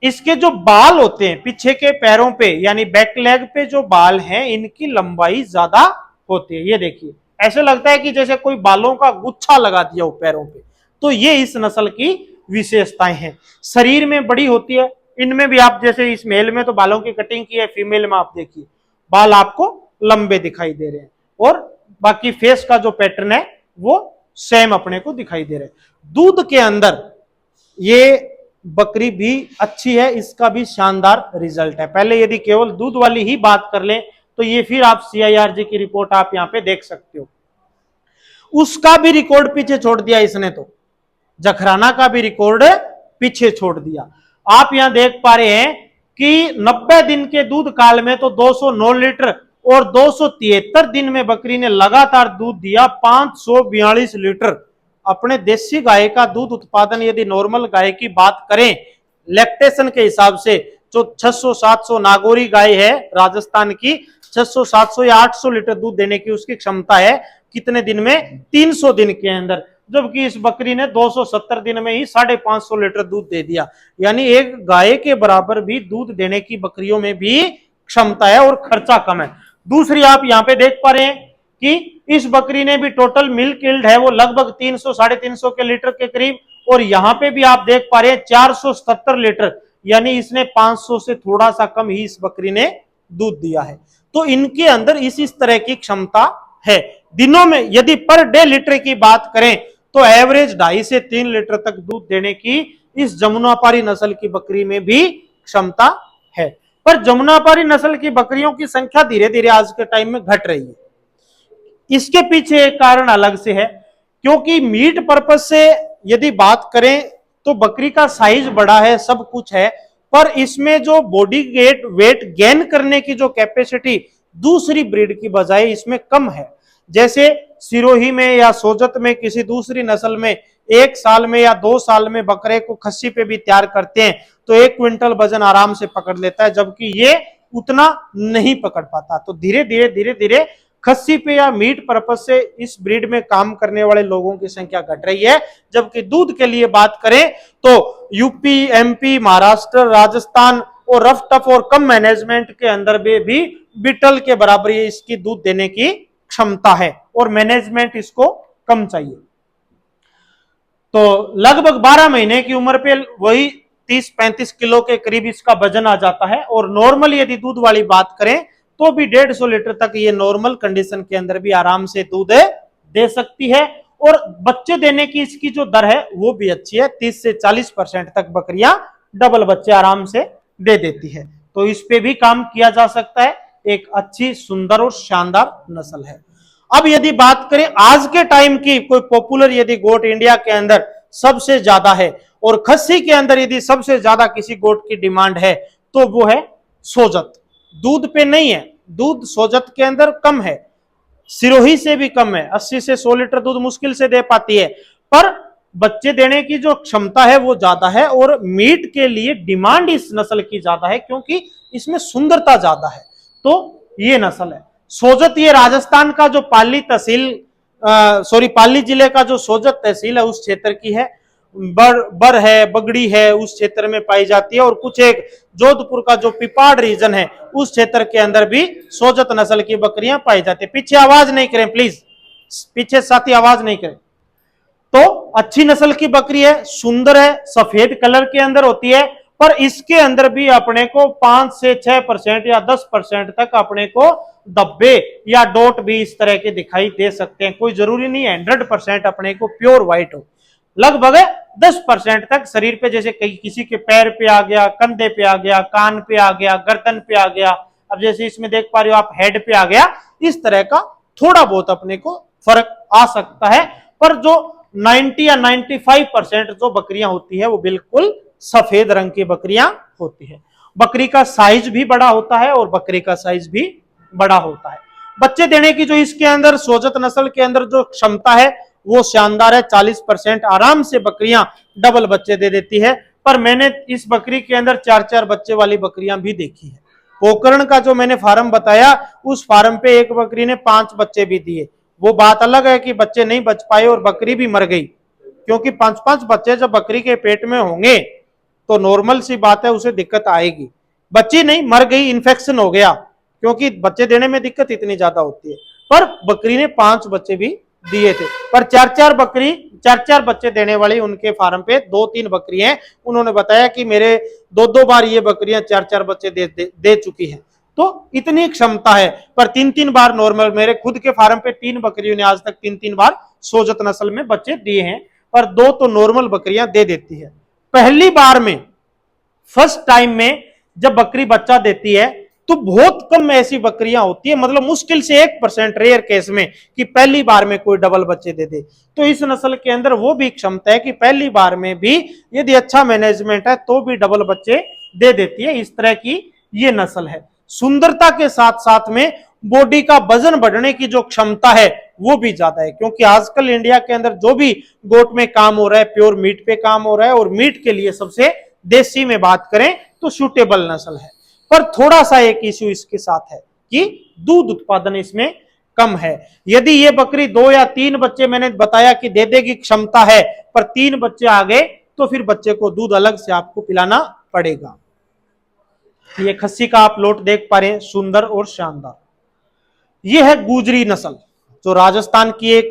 इसके जो बाल होते हैं पीछे के पैरों पे यानी बैक लेग पे जो बाल हैं इनकी लंबाई ज्यादा होती है। ये देखिए ऐसे लगता है कि जैसे कोई बालों का गुच्छा लगा दिया हो पैरों पे। तो ये इस नस्ल की विशेषताएं हैं। शरीर में बड़ी होती है, इनमें भी आप जैसे इस मेल में तो बालों की कटिंग की है, फीमेल में आप देखिए बाल आपको लंबे दिखाई दे रहे हैं और बाकी फेस का जो पैटर्न है वो सेम अपने को दिखाई दे रहा है। दूध के अंदर ये बकरी भी अच्छी है, इसका भी शानदार रिजल्ट है। पहले यदि केवल दूध वाली ही बात कर लें तो ये फिर आप CIRG की रिपोर्ट आप यहां पे देख सकते हो। उसका भी रिकॉर्ड पीछे छोड़ दिया इसने, तो जखराना का भी रिकॉर्ड पीछे छोड़ दिया। आप यहां देख पा रहे हैं कि 90 दिन के दूध काल में तो 209 लीटर और 273 दिन में बकरी ने लगातार दूध दिया 542 लीटर। अपने देसी गाय का दूध उत्पादन यदि नॉर्मल गाय की बात करें लैक्टेशन के हिसाब से, जो 600-700 नागौरी गाय है राजस्थान की, 600-700 या 800 लीटर दूध देने की उसकी क्षमता है। कितने दिन में? 300 दिन के अंदर। जबकि इस बकरी ने 270 दिन में ही 550 लीटर दूध दे दिया। यानी एक गाय के बराबर भी दूध देने की बकरियों में भी क्षमता है और खर्चा कम है। दूसरी आप यहां पे देख पा रहे हैं कि इस बकरी ने भी टोटल मिल्क यील्ड है वो लगभग 300-350 के लीटर के करीब, और यहां पे भी आप देख पा रहे हैं 477 लीटर, यानी इसने 500 से थोड़ा सा कम ही इस बकरी ने दूध दिया है। तो इनके अंदर इस तरह की क्षमता है। दिनों में यदि पर डे लीटर की बात करें तो एवरेज 2.5 से 3 लीटर तक दूध देने की इस जमुनापारी नस्ल की बकरी में भी क्षमता है। पर जमुनापारी नस्ल की बकरियों की संख्या धीरे धीरे आज के टाइम में घट रही है। इसके पीछे एक कारण अलग से है, क्योंकि मीट पर्पज से यदि बात करें तो बकरी का साइज बड़ा है, सब कुछ है, पर इसमें जो बॉडी वेट गेन करने की जो कैपेसिटी दूसरी ब्रीड की बजाय इसमें कम है। जैसे सिरोही में या सोजत में किसी दूसरी नस्ल में 1 साल में या 2 साल में बकरे को खस्सी पे भी तैयार करते हैं तो 1 क्विंटल वजन आराम से पकड़ लेता है, जबकि ये उतना नहीं पकड़ पाता। तो धीरे धीरे खस्सी पे या मीट पर्पज से इस ब्रीड में काम करने वाले लोगों की संख्या घट रही है। जबकि दूध के लिए बात करें तो यूपी, एमपी, महाराष्ट्र, राजस्थान और रफ टफ और कम मैनेजमेंट के अंदर भी बीटल के बराबर इसकी दूध देने की क्षमता है और मैनेजमेंट इसको कम चाहिए। तो लगभग 12 महीने की उम्र पे वही 30-35 किलो के करीब इसका वजन आ जाता है। और नॉर्मल यदि दूध वाली बात करें तो भी 150 लीटर तक ये नॉर्मल कंडीशन के अंदर भी आराम से दूध दे सकती है। और बच्चे देने की इसकी जो दर है वो भी अच्छी है, 30 से 40% तक बकरियां डबल बच्चे आराम से दे देती है। तो इस पे भी काम किया जा सकता है। एक अच्छी, सुंदर और शानदार नस्ल है। अब यदि बात करें आज के टाइम की कोई पॉपुलर यदि गोट इंडिया के अंदर सबसे ज्यादा है और खस्सी के अंदर यदि सबसे ज्यादा किसी गोट की डिमांड है तो वो है सोजत। दूध पे नहीं है, दूध सोजत के अंदर कम है, सिरोही से भी कम है, 80 से 100 लीटर दूध मुश्किल से दे पाती है, पर बच्चे देने की जो क्षमता है वो ज्यादा है और मीट के लिए डिमांड इस नस्ल की ज्यादा है क्योंकि इसमें सुंदरता ज्यादा है। तो ये नस्ल है सोजत। ये राजस्थान का जो पाली जिले का जो सोजत तहसील है उस क्षेत्र की है। बर है, बगड़ी है, उस क्षेत्र में पाई जाती है। और कुछ एक जोधपुर का जो पिपाड़ रीजन है उस क्षेत्र के अंदर भी सोजत नस्ल की बकरियां पाई जाती है। पीछे आवाज नहीं करें प्लीज, पीछे साथी आवाज नहीं करें। तो अच्छी नस्ल की बकरी है, सुंदर है, सफेद कलर के अंदर होती है, पर इसके अंदर भी अपने को 5 से 6% या 10% तक अपने को धब्बे या डॉट भी इस तरह के दिखाई दे सकते हैं। कोई जरूरी नहीं है 100% अपने को प्योर व्हाइट हो, लगभग 10% तक शरीर पे, जैसे किसी के पैर पे आ गया, कंधे पे आ गया, कान पे आ गया, गर्दन पे आ गया, अब जैसे इसमें देख पा रहे हो आप हेड पे आ गया, इस तरह का थोड़ा बहुत अपने को फर्क आ सकता है। पर जो 90 या 95% जो बकरियां होती है वो बिल्कुल सफेद रंग की बकरियां होती है। बकरी का साइज भी बड़ा होता है और बकरी का साइज भी बड़ा होता है। बच्चे देने की जो इसके अंदर सोजत नस्ल के अंदर जो क्षमता है वो शानदार है, 40% आराम से बकरियां डबल बच्चे दे देती है। पर मैंने इस बकरी के अंदर 4-4 बच्चे वाली बकरियां भी देखी है। पोकरण का जो मैंने फार्म बताया उस फार्म पे एक बकरी ने 5 बच्चे भी दिए। वो बात अलग है कि बच्चे नहीं बच पाए और बकरी भी मर गई, क्योंकि 5-5 बच्चे जब बकरी के पेट में होंगे तो नॉर्मल सी बात है उसे दिक्कत आएगी। बच्ची नहीं, मर गई, इन्फेक्शन हो गया, क्योंकि बच्चे देने में दिक्कत इतनी ज्यादा होती है। पर बकरी ने 5 बच्चे भी दिए थे। पर 4-4 बच्चे देने वाली उनके फार्म पे 2-3 बकरी हैं। उन्होंने बताया कि मेरे 2-2 बार ये बकरियां 4-4 बच्चे दे चुकी हैं। तो इतनी क्षमता है। पर 3-3 बार नॉर्मल, मेरे खुद के फार्म पे 3 बकरियों ने आज तक 3-3 बार सोजत नस्ल में बच्चे दिए हैं, पर 2 तो नॉर्मल बकरियां दे देती है। पहली बार में, फर्स्ट टाइम में जब बकरी बच्चा देती है तो बहुत कम ऐसी बकरियां होती है, मतलब मुश्किल से 1% रेयर केस में कि पहली बार में कोई डबल बच्चे दे दे। तो इस नस्ल के अंदर वो भी क्षमता है कि पहली बार में भी यदि अच्छा मैनेजमेंट है तो भी डबल बच्चे दे देती है। इस तरह की ये नस्ल है। सुंदरता के साथ साथ में बॉडी का वजन बढ़ने की जो क्षमता है वो भी ज्यादा है, क्योंकि आजकल इंडिया के अंदर जो भी गोट में काम हो रहा है प्योर मीट पे काम हो रहा है, और मीट के लिए सबसे देसी में बात करें तो सूटेबल नस्ल है। पर थोड़ा सा एक इश्यू इसके साथ है कि दूध उत्पादन इसमें कम है। यदि ये बकरी 2 या 3 बच्चे, मैंने बताया कि दे देगी क्षमता है, पर 3 बच्चे आ गए तो फिर बच्चे को दूध अलग से आपको पिलाना पड़ेगा। ये खस्सी का आप लोट देख पा रहे हैं, सुंदर और शानदार। ये है गुजरी नस्ल, जो राजस्थान की एक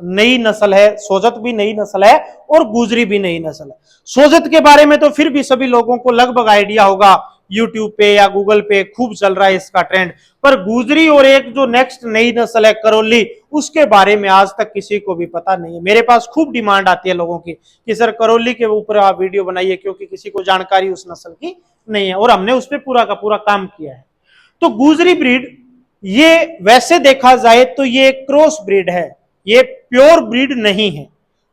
नई नस्ल है। सोजत भी नई नस्ल है और गुजरी भी नई नस्ल है। सोजत के बारे में तो फिर भी सभी लोगों को लगभग आइडिया होगा, यूट्यूब पे या गूगल पे खूब चल रहा है इसका ट्रेंड। पर गुजरी और एक जो नेक्स्ट नई नस्ल है करौली, उसके बारे में आज तक किसी को भी पता नहीं है। मेरे पास खूब डिमांड आती है लोगों की कि सर करौली के ऊपर आप वीडियो बनाइए, क्योंकि किसी को जानकारी उस नस्ल की नहीं है, और हमने उस पर पूरा का पूरा काम किया है। तो गुजरी ब्रीड, ये वैसे देखा जाए तो ये क्रॉस ब्रीड है, ये प्योर ब्रीड नहीं है।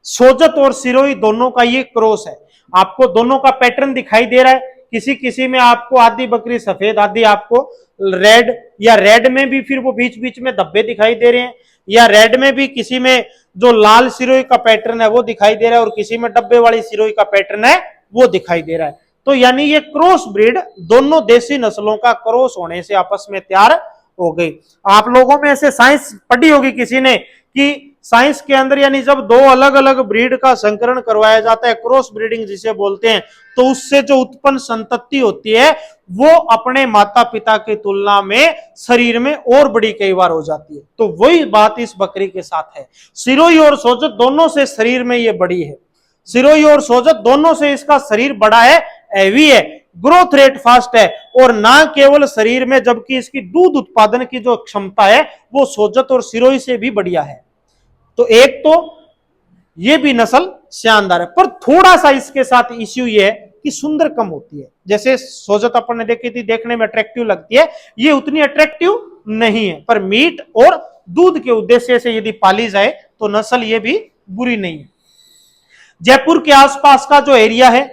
सोजत और सिरोही दोनों का ये क्रॉस है। आपको दोनों का पैटर्न दिखाई दे रहा है, किसी किसी में आपको आधी बकरी सफेद, आधी आपको रेड, या रेड में भी फिर वो बीच बीच में धब्बे दिखाई दे रहे हैं, या रेड में भी किसी में जो लाल सिरोही का पैटर्न है वो दिखाई दे रहा है, और किसी में डब्बे वाली सिरोही का पैटर्न है वो दिखाई दे रहा है। तो यानी ये क्रॉस ब्रीड दोनों देसी नस्लों का क्रॉस होने से आपस में तैयार हो गई। आप लोगों में ऐसे साइंस पढ़ी होगी किसी ने कि साइंस के अंदर यानी जब 2 अलग अलग ब्रीड का संकरण करवाया जाता है, क्रॉस ब्रीडिंग जिसे बोलते हैं, तो उससे जो उत्पन्न संतति होती है वो अपने माता पिता की तुलना में शरीर में और बड़ी कई बार हो जाती है। तो वही बात इस बकरी के साथ है। सिरोही और सोजत दोनों से शरीर में ये बड़ी है, सिरोही और सोजत दोनों से इसका शरीर बड़ा है, हैवी है, ग्रोथ रेट फास्ट है, और ना केवल शरीर में जबकि इसकी दूध उत्पादन की जो क्षमता है वो सोजत और सिरोही से भी बढ़िया है। तो एक तो ये भी नस्ल शानदार है, पर थोड़ा सा इसके साथ इश्यू ये है कि सुंदर कम होती है। जैसे सोजत अपन ने देखी थी, देखने में अट्रैक्टिव लगती है, ये उतनी अट्रैक्टिव नहीं है। पर मीट और दूध के उद्देश्य से यदि पाली जाए तो नस्ल ये भी बुरी नहीं है। जयपुर के आसपास का जो एरिया है,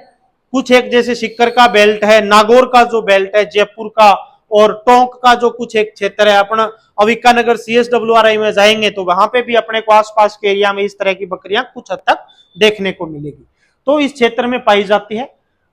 कुछ एक जैसे सिक्कर का बेल्ट है, नागौर का जो बेल्ट है, जयपुर का और टोंक का जो कुछ एक क्षेत्र है, अपना अविकानगर CSWRI में जाएंगे तो वहां पे भी अपने को आसपास के एरिया में इस तरह की बकरियां कुछ हद तक देखने को मिलेगी। तो इस क्षेत्र में पाई जाती है।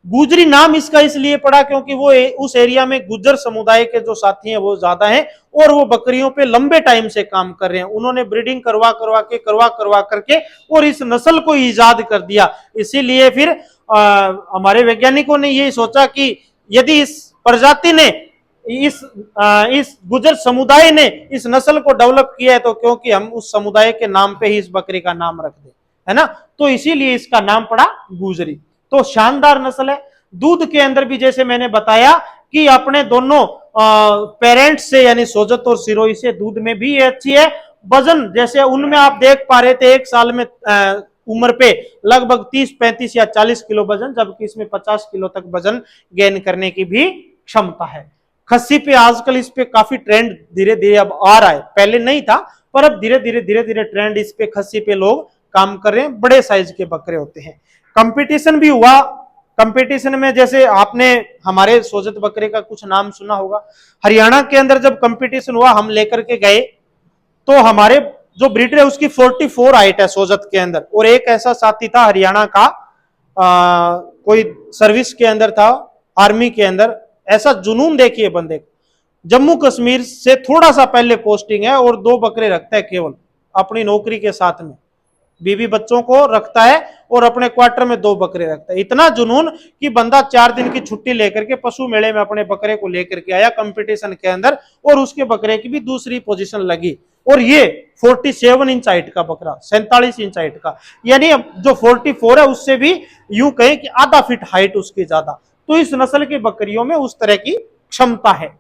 गुजरी नाम इसका इसलिए पड़ा क्योंकि वो उस एरिया में गुज्जर समुदाय के जो साथी हैं वो ज्यादा हैं, और वो बकरियों पे लंबे टाइम से काम कर रहे हैं। उन्होंने ब्रीडिंग करवा करवा करके और इस नस्ल को ईजाद कर दिया। इसीलिए फिर हमारे वैज्ञानिकों ने ये सोचा कि यदि इस प्रजाति ने इस गुज्जर समुदाय ने इस नस्ल को डेवलप किया है तो क्योंकि हम उस समुदाय के नाम पे ही इस बकरी का नाम रख दें, है ना। तो इसीलिए इसका नाम पड़ा गुजरी। तो शानदार नस्ल है। दूध के अंदर भी जैसे मैंने बताया कि अपने दोनों पेरेंट्स से यानी सोजत और सिरोही से दूध में भी ये अच्छी है। वजन जैसे उनमें आप देख पा रहे थे, एक साल में उम्र पे लगभग 30, 35 या 40 किलो वजन, जबकि इसमें 50 किलो तक वजन गेन करने की भी क्षमता है। खस्सी पे आजकल इस पे काफी ट्रेंड धीरे धीरे अब आ रहा है, पहले नहीं था पर अब धीरे धीरे ट्रेंड इस पे खस्सी पे लोग काम कर रहे हैं। बड़े साइज के बकरे होते हैं। कंपटीशन भी हुआ। कंपटीशन में जैसे आपने हमारे सोजत बकरे का कुछ नाम सुना होगा। हरियाणा के अंदर जब कंपटीशन हुआ हम लेकर के गए तो हमारे जो ब्रीडर है उसकी 44 हाइट है सोजत के अंदर, और एक ऐसा साथी था हरियाणा का, कोई सर्विस के अंदर था, आर्मी के अंदर। ऐसा जुनून देखिए बंदे, जम्मू कश्मीर से थोड़ा सा पहले पोस्टिंग है और 2 बकरे रखता है केवल अपनी नौकरी के साथ में, बीवी बच्चों को रखता है और अपने क्वार्टर में 2 बकरे रखता है। इतना जुनून कि बंदा 4 दिन की छुट्टी लेकर के पशु मेले में अपने बकरे को लेकर के आया कंपटीशन के अंदर, और उसके बकरे की भी दूसरी पोजीशन लगी। और ये 47 इंच हाइट का बकरा, 47 इंच हाइट का, यानी जो 44 है उससे भी यूं कहें कि आधा फीट हाइट उसकी ज्यादा। तो इस नस्ल की बकरियों में उस तरह की क्षमता है।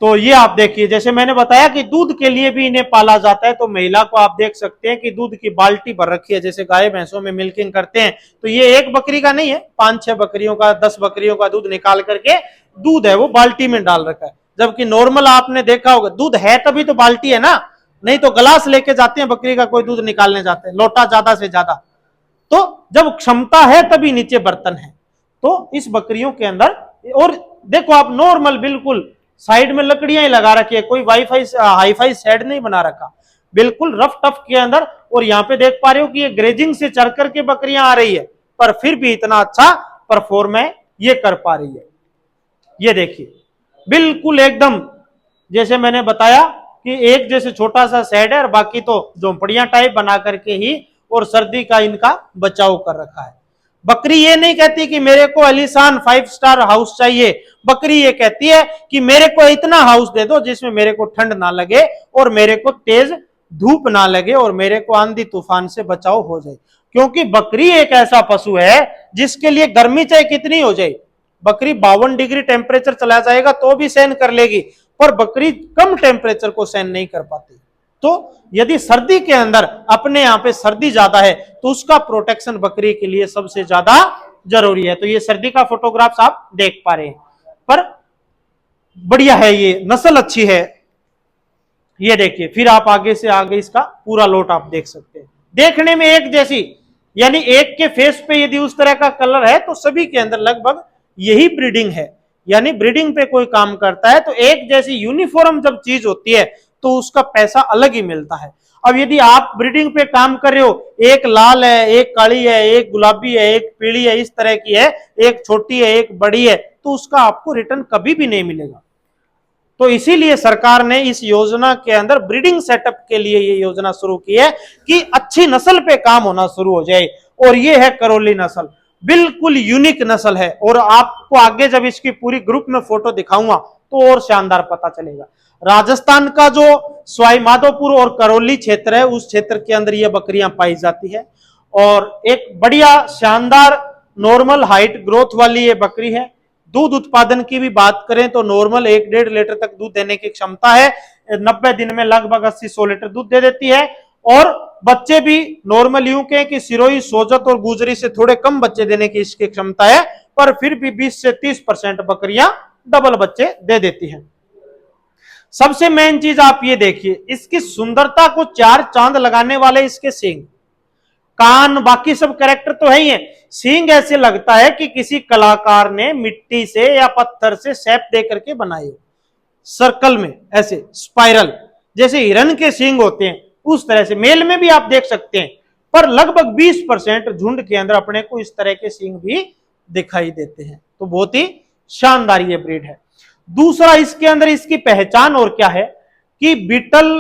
तो ये आप देखिए, जैसे मैंने बताया कि दूध के लिए भी इन्हें पाला जाता है। तो महिला को आप देख सकते हैं कि दूध की बाल्टी भर रखी है, जैसे गाय भैंसों में मिल्किंग करते हैं। तो ये एक बकरी का नहीं है, 5-6 बकरियों का, 10 बकरियों का दूध निकाल करके दूध है वो बाल्टी में डाल रखा है, जबकि नॉर्मल आपने देखा होगा दूध है तभी तो बाल्टी है ना, नहीं तो गिलास लेके जाते हैं बकरी का कोई दूध निकालने जाते हैं, लोटा ज्यादा से ज्यादा। तो जब क्षमता है तभी नीचे बर्तन है। तो इस बकरियों के अंदर, और देखो आप नॉर्मल बिल्कुल साइड में लकड़ियां ही लगा रखी है, कोई वाईफाई हाईफाई शेड नहीं बना रखा, बिल्कुल रफ टफ के अंदर। और यहाँ पे देख पा रहे हो कि ये ग्रेजिंग से चढ़ करके बकरियां आ रही है, पर फिर भी इतना अच्छा परफॉर्म ये कर पा रही है। ये देखिए बिल्कुल एकदम जैसे मैंने बताया कि एक जैसे छोटा सा शेड है और बाकी तो झोंपड़ियां टाइप बना करके ही और सर्दी का इनका बचाव कर रखा है। बकरी ये नहीं कहती कि मेरे को आलीशान 5 स्टार हाउस चाहिए, बकरी ये कहती है कि मेरे को इतना हाउस दे दो जिसमें मेरे को ठंड ना लगे और मेरे को तेज धूप ना लगे और मेरे को आंधी तूफान से बचाव हो जाए। क्योंकि बकरी एक ऐसा पशु है जिसके लिए गर्मी चाहे कितनी हो जाए, बकरी 52 डिग्री टेम्परेचर चला जाएगा तो भी सहन कर लेगी, पर बकरी कम टेम्परेचर को सहन नहीं कर पाती। तो यदि सर्दी के अंदर अपने यहां पे सर्दी ज्यादा है तो उसका प्रोटेक्शन बकरी के लिए सबसे ज्यादा जरूरी है। तो ये सर्दी का फोटोग्राफ्स आप देख पा रहे हैं, पर बढ़िया है, ये नस्ल अच्छी है। ये देखिए फिर आप आगे से आगे इसका पूरा लोट आप देख सकते हैं, देखने में एक जैसी, यानी एक के फेस पे यदि उस तरह का कलर है तो सभी के अंदर लगभग यही ब्रीडिंग है। यानी ब्रीडिंग पे कोई काम करता है तो एक जैसी यूनिफॉर्म जब चीज होती है तो उसका पैसा अलग ही मिलता है। अब यदि आप ब्रीडिंग पे काम कर रहे हो, एक लाल है, एक काली है, एक गुलाबी है, एक पीली है, इस तरह की है, एक छोटी है, एक बड़ी है, तो उसका आपको रिटर्न कभी भी नहीं मिलेगा। तो इसीलिए सरकार ने इस योजना के अंदर ब्रीडिंग सेटअप के लिए ये योजना शुरू की है कि अच्छी नस्ल पे काम होना शुरू हो जाए। और ये है करौली नस्ल, बिल्कुल यूनिक नस्ल है। और आपको आगे जब इसकी पूरी ग्रुप में फोटो दिखाऊंगा तो और शानदार पता चलेगा। राजस्थान का जो सवाई माधोपुर और करौली क्षेत्र है उस क्षेत्र के अंदर ये बकरियां पाई जाती है और एक बढ़िया शानदार नॉर्मल हाइट ग्रोथ वाली ये बकरी है। दूध उत्पादन की भी बात करें तो नॉर्मल 1-1.5 लीटर तक दूध देने की क्षमता है, 90 दिन में लगभग 80-100 लीटर दूध दे देती है। और बच्चे भी नॉर्मल यूं कहें कि सिरोही, सोजत और गुजरी से थोड़े कम बच्चे देने की इसकी क्षमता है, पर फिर भी 20 से 30% बकरियां डबल बच्चे दे देती हैं। सबसे मेन चीज आप ये देखिए, इसकी सुंदरता को 4 चांद लगाने वाले इसके सींग, कान, बाकी सब कैरेक्टर तो है ही है, सींग ऐसे लगता है कि किसी कलाकार ने मिट्टी से या पत्थर से शेप दे करके बनाए हो, सर्कल में ऐसे स्पाइरल, जैसे हिरन के सींग होते हैं उस तरह से। मेल में भी आप देख सकते हैं, पर लगभग 20% झुंड के अंदर अपने को इस तरह के सींग भी दिखाई देते हैं। तो बहुत ही शानदार ये ब्रीड है। दूसरा इसके अंदर इसकी पहचान और क्या है कि बीटल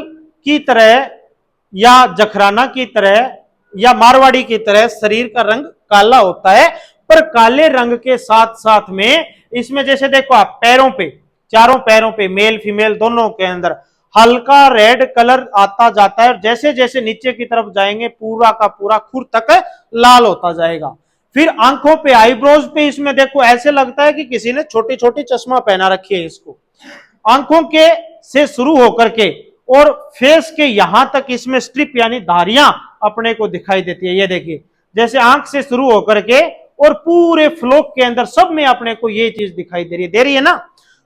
की तरह या जखराना की तरह या मारवाड़ी की तरह शरीर का रंग काला होता है, पर काले रंग के साथ साथ में इसमें जैसे देखो आप पैरों पे, चारों पैरों पे मेल फीमेल दोनों के अंदर हल्का रेड कलर आता जाता है। जैसे जैसे नीचे की तरफ जाएंगे पूरा का पूरा खुर तक लाल होता जाएगा। फिर आंखों पे, आईब्रोज पे इसमें देखो ऐसे लगता है कि किसी ने छोटी छोटी चश्मा पहना रखी है इसको। आंखों के से शुरू होकर के और फेस के यहां तक इसमें स्ट्रिप यानी धारियां अपने को दिखाई देती है। ये देखिए जैसे आंख से शुरू होकर के और पूरे फ्लोक के अंदर सब में अपने को ये चीज दिखाई दे रही है ना।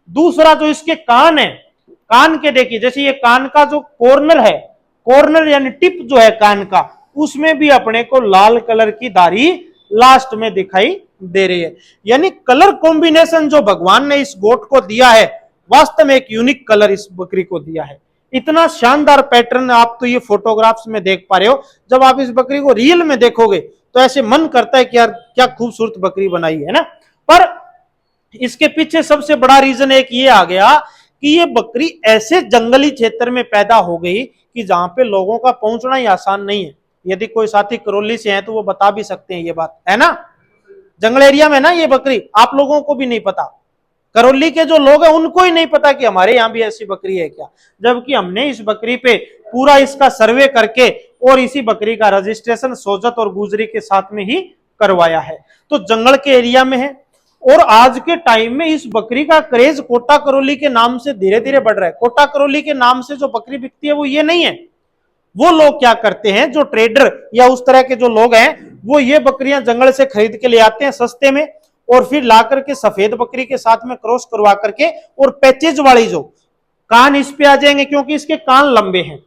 दूसरा जो इसके कान है, कान के देखिए जैसे ये कान का जो कॉर्नर है, कॉर्नर यानी टिप जो है कान का, उसमें भी अपने को लाल कलर की धारी लास्ट में दिखाई दे रही है। यानी कलर कॉम्बिनेशन जो भगवान ने इस गोट को दिया है, वास्तव में एक यूनिक कलर इस बकरी को दिया है। इतना शानदार पैटर्न आप तो ये फोटोग्राफ्स में देख पा रहे हो, जब आप इस बकरी को रियल में देखोगे तो ऐसे मन करता है कि यार क्या खूबसूरत बकरी बनाई है ना। पर इसके पीछे सबसे बड़ा रीजन एक ये आ गया कि ये बकरी ऐसे जंगली क्षेत्र में पैदा हो गई कि जहां पे लोगों का पहुंचना ही आसान नहीं है। यदि कोई साथी करौली से हैं तो वो बता भी सकते हैं ये बात, है ना। जंगल एरिया में ना ये बकरी आप लोगों को भी नहीं पता, करौली के जो लोग हैं उनको ही नहीं पता कि हमारे यहाँ भी ऐसी बकरी है क्या। जबकि हमने इस बकरी पे पूरा इसका सर्वे करके और इसी बकरी का रजिस्ट्रेशन सोजत और गुजरी के साथ में ही करवाया है। तो जंगल के एरिया में है और आज के टाइम में इस बकरी का क्रेज कोटा करौली के नाम से धीरे धीरे बढ़ रहा है। कोटा करौली के नाम से जो बकरी बिकती है वो ये नहीं है, वो लोग क्या करते हैं, जो ट्रेडर या उस तरह के जो लोग हैं वो ये बकरियां जंगल से खरीद के ले आते हैं सस्ते में और फिर ला करके सफेद बकरी के साथ में क्रॉस करवा करके और पैचेज वाली जो कान इस पे आ जाएंगे, क्योंकि इसके कान लंबे हैं।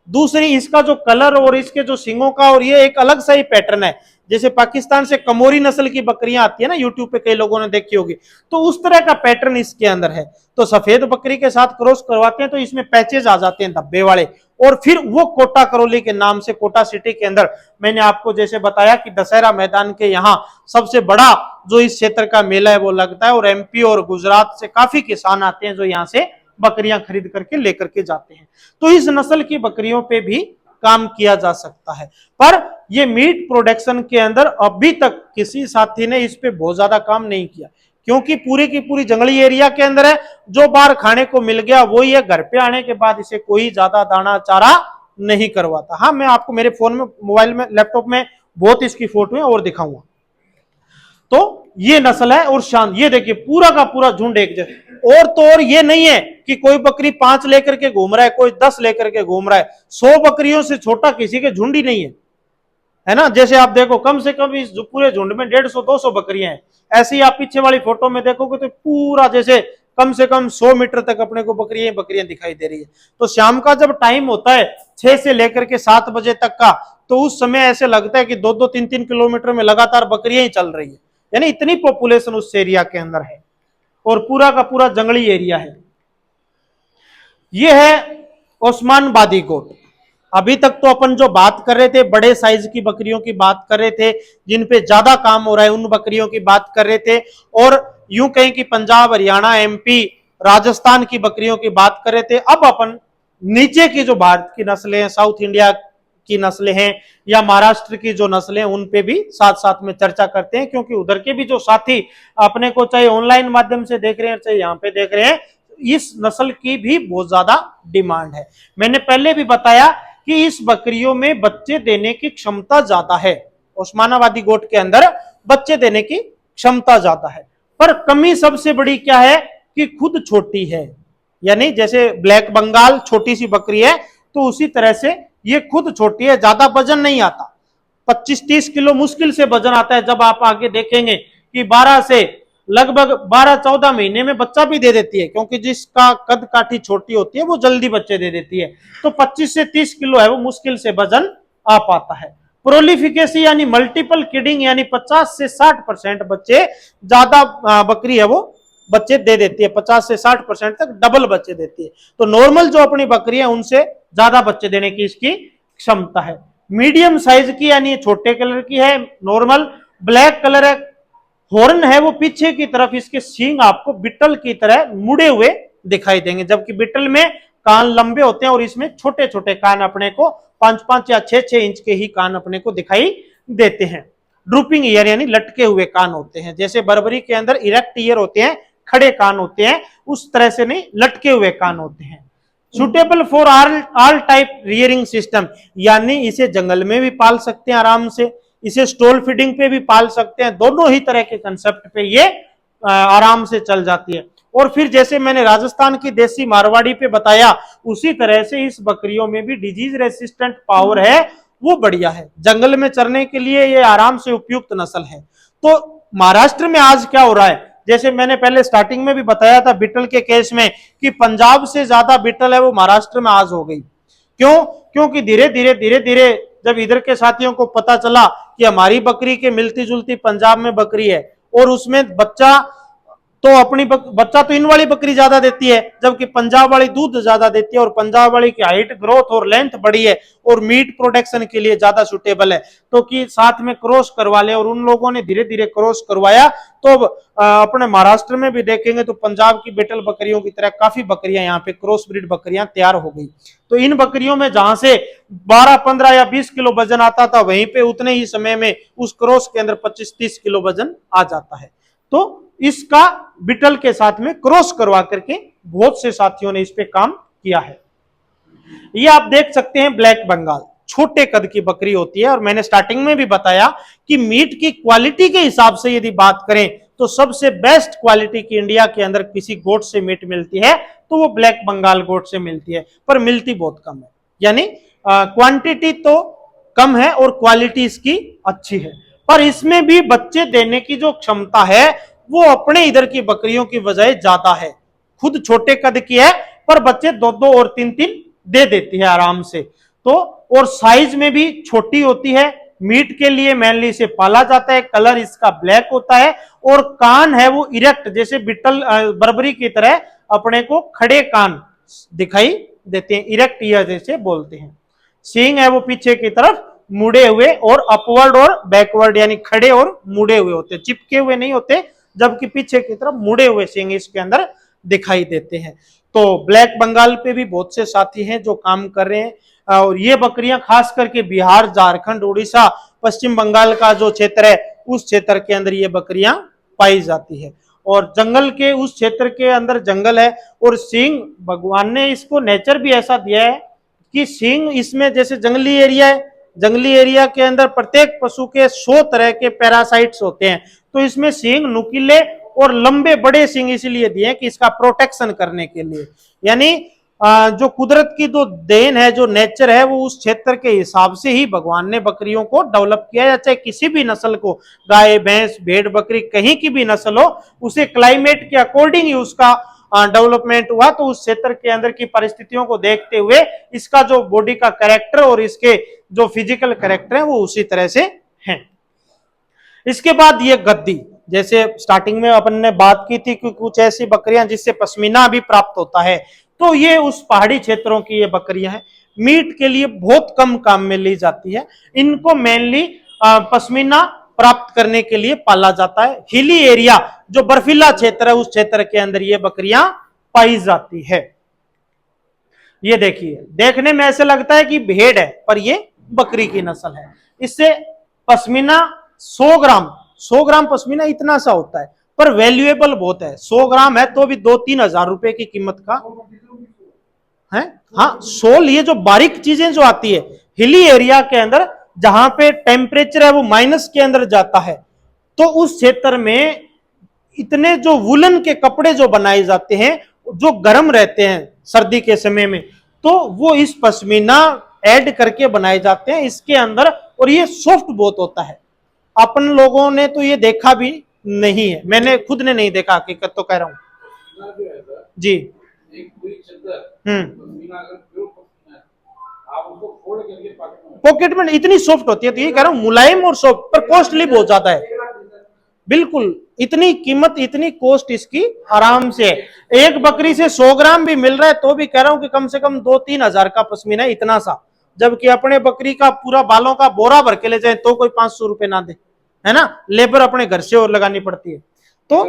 दूसरी, इसका जो कलर और इसके जो सिंगों का, और ये एक अलग सा ही पैटर्न है। जैसे पाकिस्तान से कमोरी नस्ल की बकरियां आती है ना, यूट्यूब पे कई लोगों ने देखी होगी, तो उस तरह का पैटर्न इसके अंदर है। तो सफेद बकरी के साथ क्रॉस करवाते हैं तो इसमें पैचेज आ जाते हैं धब्बे वाले, और फिर वो कोटा करौली के नाम से कोटा सिटी के अंदर, मैंने आपको जैसे बताया कि दशहरा मैदान के यहाँ सबसे बड़ा जो इस क्षेत्र का मेला है वो लगता है, और एमपी और गुजरात से काफी किसान आते हैं जो यहाँ से बकरियां खरीद करके लेकर के जाते हैं। तो इस नस्ल की बकरियों पे भी काम किया जा सकता है। पर ये मीट प्रोडक्शन के अंदर अभी तक किसी साथी ने इस पे बहुत ज्यादा काम नहीं किया, क्योंकि पूरी की पूरी जंगली एरिया के अंदर है। जो बाहर खाने को मिल गया वही है, घर पे आने के बाद इसे कोई ज्यादा दाना चारा नहीं करवाता। हाँ, मैं आपको मेरे फोन में, मोबाइल में, लैपटॉप में बहुत इसकी फोटो है और दिखाऊंगा। तो ये नस्ल है और शान, ये देखिए पूरा का पूरा झुंड एक जगह। और तो और ये नहीं है कि कोई बकरी 5 लेकर के घूम रहा है, कोई 10 लेकर के घूम रहा है। 100 बकरियों से छोटा किसी के झुंड ही नहीं है ना। जैसे आप देखो, कम से कम इस पूरे झुंड में 150-200 बकरियां हैं। ऐसे ही आप पीछे वाली फोटो में देखोगे तो पूरा जैसे कम से कम 100 मीटर तक अपने को बकरियां दिखाई दे रही है। तो शाम का जब टाइम होता है 6 से लेकर के 7 बजे तक का, तो उस समय ऐसे लगता है कि 2-2, 3-3 किलोमीटर में लगातार बकरियां ही चल रही है, यानी इतनी पॉपुलेशन उस एरिया के अंदर है, और पूरा का पूरा जंगली एरिया है। यह है ओस्मानाबादी गोट। अभी तक तो अपन जो बात कर रहे थे बड़े साइज की बकरियों की बात कर रहे थे, जिन पे ज्यादा काम हो रहा है, उन बकरियों की बात कर रहे थे। और यूं कहें कि पंजाब, हरियाणा, एमपी, राजस्थान की बकरियों की बात कर रहे थे। अब अपन नीचे की जो भारत की नस्लें हैं, साउथ इंडिया की नस्लें हैं या महाराष्ट्र की जो नस्लें हैं, उन पे भी साथ साथ में चर्चा करते हैं, क्योंकि उधर के भी जो साथी अपने को चाहे ऑनलाइन माध्यम से देख रहे हैं चाहे यहाँ पे देख रहे हैं, इस नस्ल की भी बहुत ज्यादा डिमांड है। मैंने पहले भी बताया कि इस बकरियों में बच्चे देने की क्षमता ज्यादा है। ओस्मानाबादी गोट के अंदर बच्चे देने की क्षमता ज्यादा है, पर कमी सबसे बड़ी क्या है कि खुद छोटी है। यानी जैसे ब्लैक बंगाल छोटी सी बकरी है, तो उसी तरह से ये खुद छोटी है, ज्यादा वजन नहीं आता। 25-30 किलो मुश्किल से वजन आता है। जब आप आगे देखेंगे कि 12 से लगभग 12-14 महीने में बच्चा भी दे देती है, क्योंकि जिसका कद काठी छोटी होती है वो जल्दी बच्चे दे देती है। तो 25 से 30 किलो है वो मुश्किल से वजन आ पाता है। प्रोलिफिकेसी यानी मल्टीपल किडिंग, यानी 50 से 60% बच्चे, ज्यादा बकरी है वो बच्चे दे देती है, 50 से 60% तक डबल बच्चे देती है। तो नॉर्मल जो अपनी बकरी है उनसे ज्यादा बच्चे देने की इसकी क्षमता है। मीडियम साइज की यानी छोटे कलर की है, नॉर्मल ब्लैक कलर है, हॉर्न है वो पीछे की तरफ, इसके सींग आपको बिटल की तरह मुड़े हुए दिखाई देंगे, जबकि बिटल में कान लंबे होते हैं और इसमें छोटे छोटे कान अपने को 5-5 या 6-6 इंच के ही कान अपने को दिखाई देते हैं। ड्रूपिंग ईयर यानी लटके हुए कान होते हैं। जैसे बर्बरी के अंदर इरेक्ट ईयर होते हैं, खड़े कान होते हैं, उस तरह से नहीं, लटके हुए कान होते हैं। Suitable for all type rearing system, यानी इसे जंगल में भी पाल सकते हैं आराम से, इसे स्टॉल फीडिंग पे भी पाल सकते हैं। दोनों ही तरह के कंसेप्ट पे ये आराम से चल जाती है। और फिर जैसे मैंने राजस्थान की देसी मारवाड़ी पे बताया, उसी तरह से इस बकरियों में भी डिजीज रेसिस्टेंट पावर है वो बढ़िया है। जंगल में चरने के लिए ये आराम से उपयुक्त नस्ल है। तो महाराष्ट्र में आज क्या हो रहा है, जैसे मैंने पहले स्टार्टिंग में भी बताया था बिटल के केस में, कि पंजाब से ज्यादा बिटल है वो महाराष्ट्र में आज हो गई। क्यों? क्योंकि धीरे धीरे जब इधर के साथियों को पता चला कि हमारी बकरी के मिलती जुलती पंजाब में बकरी है, और उसमें बच्चा तो इन वाली बकरी ज्यादा देती है, जबकि पंजाब वाली दूध ज्यादा देती है, और पंजाब वाली की हाइट, ग्रोथ और लेंथ बड़ी है और मीट प्रोडक्शन के लिए ज्यादा सुटेबल है, तो कि साथ में क्रॉस करवा ले। और उन लोगों ने धीरे धीरे क्रॉस करवाया, तो अपने महाराष्ट्र में भी देखेंगे तो पंजाब की बेटल बकरियों की तरह काफी बकरियां यहाँ पे क्रॉस ब्रीड बकरियां तैयार हो गई। तो इन बकरियों में जहां से 12, 15 या 20 किलो वजन आता था, वहीं पे उतने ही समय में उस क्रॉस के अंदर 25-30 किलो वजन आ जाता है। तो इसका बिटल के साथ में क्रॉस करवा करके बहुत से साथियों ने इस पे काम किया है। ये आप देख सकते हैं ब्लैक बंगाल, छोटे कद की बकरी होती है। और मैंने स्टार्टिंग में भी बताया कि मीट की क्वालिटी के हिसाब से यदि बात करें तो सबसे बेस्ट क्वालिटी की इंडिया के अंदर किसी गोट से मीट मिलती है तो वो ब्लैक बंगाल गोट से मिलती है, पर मिलती बहुत कम है। यानी क्वांटिटी तो कम है और क्वालिटी इसकी अच्छी है, पर इसमें भी बच्चे देने की जो क्षमता है वो अपने इधर की बकरियों की बजाय ज्यादा है। खुद छोटे कद की है पर बच्चे 2-2 और 3-3 दे देती है आराम से। तो और साइज में भी छोटी होती है। मीट के लिए मेनली इसे पाला जाता है। कलर इसका ब्लैक होता है और कान है वो इरेक्ट, जैसे बिटल बर्बरी की तरह अपने को खड़े कान दिखाई देते हैं, इरेक्ट ईयर जैसे बोलते हैं। सींग है वो पीछे की तरफ मुड़े हुए और अपवर्ड और बैकवर्ड यानी खड़े और मुड़े हुए होते हैं, चिपके हुए नहीं होते, जबकि पीछे की तरफ मुड़े हुए सींग इसके अंदर दिखाई देते हैं। तो ब्लैक बंगाल पे भी बहुत से साथी हैं जो काम कर रहे हैं और ये बकरियां खास करके बिहार, झारखंड, उड़ीसा, पश्चिम बंगाल का जो क्षेत्र है उस क्षेत्र के अंदर ये बकरियां पाई जाती है। और जंगल के उस क्षेत्र के अंदर जंगल है और सींग भगवान ने इसको नेचर भी ऐसा दिया है कि सींग इसमें जैसे जंगली एरिया है, जंगली एरिया के अंदर प्रत्येक पशु के 100 तरह के पैरासाइट्स होते हैं, तो इसमें सींग नुकीले और लंबे बड़े सींग इसलिए दिए हैं कि इसका प्रोटेक्शन करने के लिए। यानी जो कुदरत की जो देन है, जो नेचर है, वो उस क्षेत्र के हिसाब से ही भगवान ने बकरियों को डेवलप किया है। चाहे किसी भी नस्ल को, गाय, भैंस, भेड़, बकरी, कहीं की भी नस्ल हो, उसे क्लाइमेट के अकॉर्डिंग ही उसका डेवलपमेंट हुआ। तो उस क्षेत्र के अंदर की परिस्थितियों को देखते हुए इसका जो बॉडी का कैरेक्टर और इसके जो फिजिकल कैरेक्टर है वो उसी तरह से है। इसके बाद ये गद्दी, जैसे स्टार्टिंग में अपन ने बात की थी कि कुछ ऐसी बकरियां जिससे पश्मीना भी प्राप्त होता है, तो ये उस पहाड़ी क्षेत्रों की ये बकरियां हैं। मीट के लिए बहुत कम काम में ली जाती है। इनको मेनली पश्मीना प्राप्त करने के लिए पाला जाता है। हिली एरिया जो बर्फीला क्षेत्र है उस क्षेत्र के अंदर ये बकरियां पाई जाती है। ये देखिए, देखने में ऐसे लगता है कि भेड़ है पर ये बकरी की नस्ल है। इससे पश्मीना 100 ग्राम पश्मीना इतना सा होता है पर वैल्यूएबल बहुत है। 100 ग्राम है तो भी 2-3 हजार रुपए की कीमत का है। हाँ, सोल, ये जो बारीक चीजें जो आती है हिली एरिया के अंदर जहां पे टेम्परेचर है वो माइनस के अंदर जाता है, तो उस क्षेत्र में इतने जो वुलन के कपड़े जो बनाए जाते हैं जो गर्म रहते हैं सर्दी के समय में, तो वो इस पश्मीना ऐड करके बनाए जाते हैं इसके अंदर, और ये सॉफ्ट बहुत होता है। अपन लोगों ने तो ये देखा भी नहीं है, मैंने खुद ने नहीं देखा, हकीकत तो कह रहा हूं जी। पॉकेट में इतनी सॉफ्ट होती है, तो ये कह रहा हूं मुलायम और सॉफ्ट, पर कॉस्टली बहुत ज्यादा है। बिल्कुल, इतनी कीमत, इतनी कॉस्ट इसकी आराम से है। एक बकरी से 100 ग्राम भी मिल रहा है तो भी कह रहा हूं कि कम से कम 2-3 हजार का पश्मीना, इतना सा। जबकि अपने बकरी का पूरा बालों का बोरा भर के ले जाए तो कोई 500 रुपए ना दे, है ना, लेबर अपने घर से और लगानी पड़ती है। तो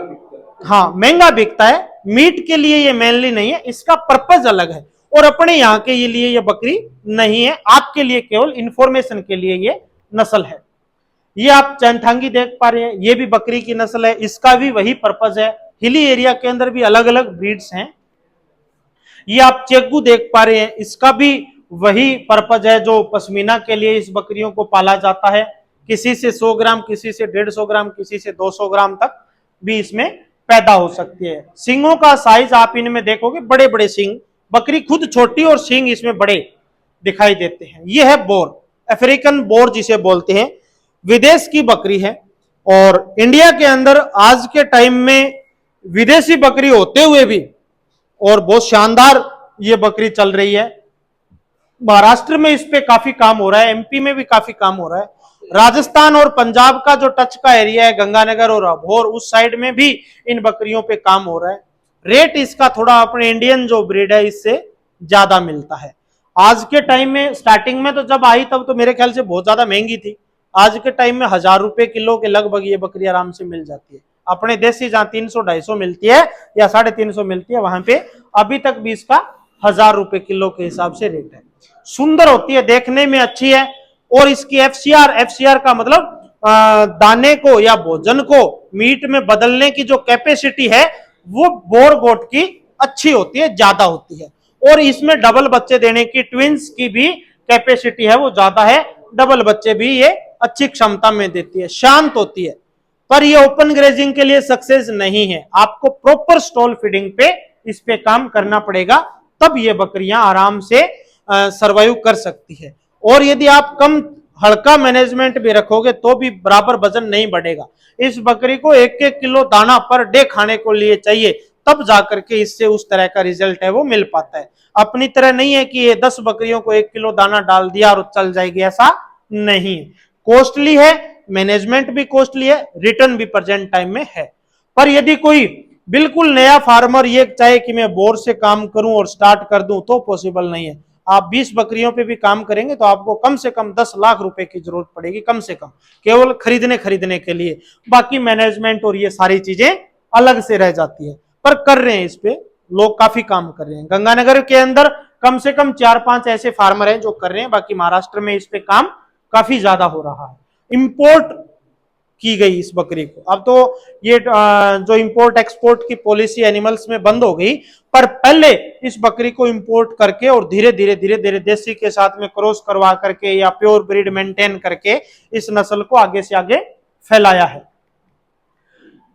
हाँ, महंगा बिकता है। मीट के लिए ये मेनली नहीं है, इसका पर्पज अलग है और अपने यहाँ के लिए ये बकरी नहीं है। आपके लिए केवल इंफॉर्मेशन के लिए ये नस्ल है। ये आप चैनथांगी देख पा रहे हैं, ये भी बकरी की नस्ल है, इसका भी वही पर्पज है। हिली एरिया के अंदर भी अलग अलग ब्रीड्स हैं। ये आप चेगू देख पा रहे हैं, इसका भी वही पर्पज है जो पश्मीना के लिए इस बकरियों को पाला जाता है। किसी से 100 ग्राम, किसी से 150 ग्राम, किसी से 200 ग्राम तक भी इसमें पैदा हो सकती है। सींगों का साइज आप इनमें देखोगे, बड़े बड़े सींग, बकरी खुद छोटी और सींग इसमें बड़े दिखाई देते हैं। यह है बोर, अफ्रीकन बोर जिसे बोलते हैं, विदेश की बकरी है। और इंडिया के अंदर आज के टाइम में विदेशी बकरी होते हुए भी और बहुत शानदार ये बकरी चल रही है। महाराष्ट्र में इस पे काफी काम हो रहा है, एमपी में भी काफी काम हो रहा है। राजस्थान और पंजाब का जो टच का एरिया है, गंगानगर और अबोहर, उस साइड में भी इन बकरियों पे काम हो रहा है। रेट इसका थोड़ा अपने इंडियन जो ब्रीड है इससे ज्यादा मिलता है। आज के टाइम में, स्टार्टिंग में तो जब आई तब तो मेरे ख्याल से बहुत ज्यादा महंगी थी। आज के टाइम में 1000 रुपए किलो के लगभग ये बकरी आराम से मिल जाती है। अपने देसी जहां 300-250 मिलती है या 350 मिलती है, वहां पे अभी तक भी इसका 1000 रुपए किलो के हिसाब से रेट है। सुंदर होती है, देखने में अच्छी है। और इसकी एफसीआर का मतलब दाने को या भोजन को मीट में बदलने की जो कैपेसिटी है वो बोर गोट की अच्छी होती है, ज्यादा होती है। और इसमें डबल बच्चे देने की, ट्विंस की भी कैपेसिटी है वो ज्यादा है। डबल बच्चे भी ये अच्छी क्षमता में देती है, शांत होती है। पर ये ओपन ग्रेजिंग के लिए सक्सेस नहीं है, आपको प्रॉपर स्टॉल फीडिंग पे इस पे काम करना पड़ेगा, तब ये बकरियां आराम से सरवाइव कर सकती है। और यदि आप कम हल्का मैनेजमेंट भी रखोगे तो भी बराबर वजन नहीं बढ़ेगा। इस बकरी को 1-1 किलो दाना पर डे खाने को लिए चाहिए, तब जाकर के इससे उस तरह का रिजल्ट है वो मिल पाता है। अपनी तरह नहीं है कि ये 10 बकरियों को 1 किलो दाना डाल दिया और चल जाएगी, ऐसा नहीं। कॉस्टली है, मैनेजमेंट भी कॉस्टली है, रिटर्न भी प्रेजेंट टाइम में है। पर यदि कोई बिल्कुल नया फार्मर ये चाहे कि मैं बोर से काम करूं और स्टार्ट कर दूं, तो पॉसिबल नहीं है। आप 20 बकरियों पे भी काम करेंगे तो आपको कम से कम 10 लाख रुपए की जरूरत पड़ेगी, कम से कम, केवल खरीदने के लिए। बाकी मैनेजमेंट और ये सारी चीजें अलग से रह जाती है। पर कर रहे हैं, इस पे लोग काफी काम कर रहे हैं। गंगानगर के अंदर कम से कम 4-5 ऐसे फार्मर हैं जो कर रहे हैं, बाकी महाराष्ट्र में इस पे काम काफी ज्यादा हो रहा है। इंपोर्ट की गई इस बकरी को, अब तो ये जो इंपोर्ट एक्सपोर्ट की पॉलिसी एनिमल्स में बंद हो गई, पर पहले इस बकरी को इंपोर्ट करके और धीरे धीरे देसी के साथ में क्रॉस करवा करके या प्योर ब्रीड मेंटेन करके इस नस्ल को आगे से आगे फैलाया है।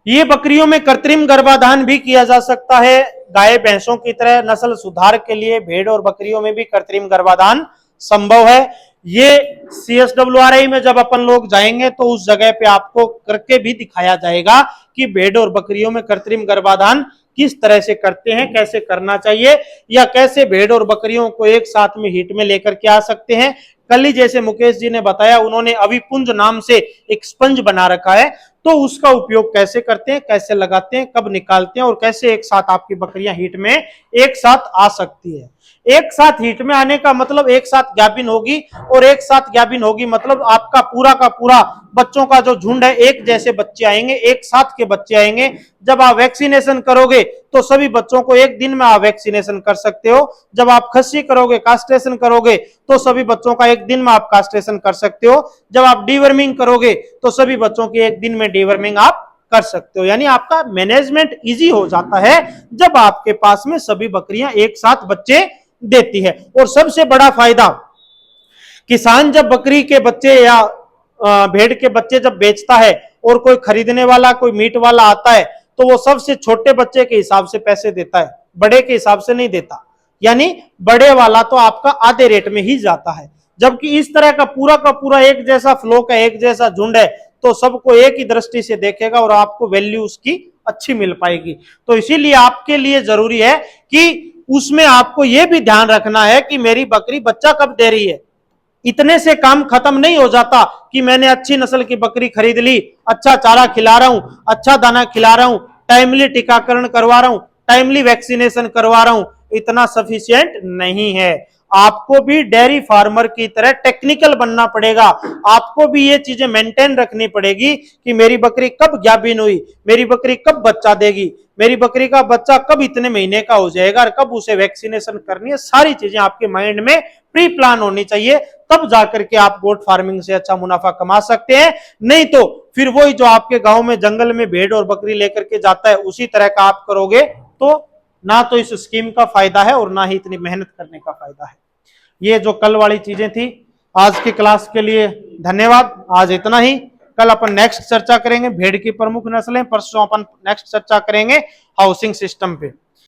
ये बकरियों में कृत्रिम गर्भाधान भी किया जा सकता है, गाय भैंसों की तरह नस्ल सुधार के लिए भेड़ और बकरियों में भी कृत्रिम गर्भाधान संभव है। ये CSWRI में जब अपन लोग जाएंगे तो उस जगह पे आपको करके भी दिखाया जाएगा कि भेड़ और बकरियों में कृत्रिम गर्भाधान किस तरह से करते हैं, कैसे करना चाहिए, या कैसे भेड़ और बकरियों को एक साथ में हीट में लेकर के आ सकते हैं। कल ही जैसे मुकेश जी ने बताया, उन्होंने अभिपुंज नाम से एक स्पंज बना रखा है, तो उसका उपयोग कैसे करते हैं, कैसे लगाते हैं, कब निकालते हैं और कैसे एक साथ आपकी बकरियां हीट में एक साथ आ सकती है। एक साथ हीट में आने का मतलब एक साथ गैबिन होगी, और एक साथ गैबिन होगी मतलब आपका पूरा का पूरा बच्चों का जो झुंड है, एक जैसे बच्चे आएंगे, एक साथ के बच्चे आएंगे। जब आप वैक्सीनेशन करोगे तो सभी बच्चों को एक दिन में आप वैक्सीनेशन कर सकते हो। जब आप खस्सी करोगे, कास्ट्रेशन करोगे, तो सभी बच्चों का एक दिन में आप कास्ट्रेशन कर सकते हो। जब आप डीवर्मिंग करोगे तो सभी बच्चों की एक दिन में डीवर्मिंग आप कर सकते हो। यानी आपका मैनेजमेंट इजी हो जाता है जब आपके पास में सभी बकरियां एक साथ बच्चे देती है। और सबसे बड़ा फायदा, किसान जब बकरी के बच्चे या भेड़ के बच्चे जब बेचता है और कोई खरीदने वाला, कोई मीट वाला आता है, तो वो सबसे छोटे बच्चे के हिसाब से पैसे देता है, बड़े के हिसाब से नहीं देता। यानी बड़े वाला तो आपका आधे रेट में ही जाता है। जबकि इस तरह का पूरा एक जैसा फ्लो का एक जैसा झुंड है तो सबको एक ही दृष्टि से देखेगा और आपको वैल्यू उसकी अच्छी मिल पाएगी। तो इसीलिए आपके लिए जरूरी है कि उसमें आपको यह भी ध्यान रखना है कि मेरी बकरी बच्चा कब दे रही है। इतने से काम खत्म नहीं हो जाता कि मैंने अच्छी नस्ल की बकरी खरीद ली, अच्छा चारा खिला रहा हूं, अच्छा दाना खिला रहा हूं, टाइमली टीकाकरण करवा रहा हूं, टाइमली वैक्सीनेशन करवा रहा हूं, इतना सफिशिएंट नहीं है। आपको भी डेयरी फार्मर की तरह टेक्निकल बनना पड़ेगा। आपको भी ये चीजें मेंटेन रखनी पड़ेगी कि मेरी बकरी कब गाभिन हुई, मेरी बकरी कब बच्चा देगी, मेरी बकरी का बच्चा कब इतने महीने का हो जाएगा और कब उसे वैक्सीनेशन करनी है। सारी चीजें आपके माइंड में प्री प्लान होनी चाहिए, तब जाकर के आप गोट फार्मिंग से अच्छा मुनाफा कमा सकते हैं। नहीं तो फिर वही जो आपके गांव में जंगल में भेड़ और बकरी लेकर के जाता है, उसी तरह का आप करोगे तो ना तो इस स्कीम का फायदा है और ना ही इतनी मेहनत करने का फायदा है। ये जो कल वाली चीजें थी, आज की क्लास के लिए धन्यवाद। आज इतना ही। कल अपन नेक्स्ट चर्चा करेंगे भेड़ की प्रमुख नस्लें, परसों अपन नेक्स्ट चर्चा करेंगे हाउसिंग सिस्टम पे।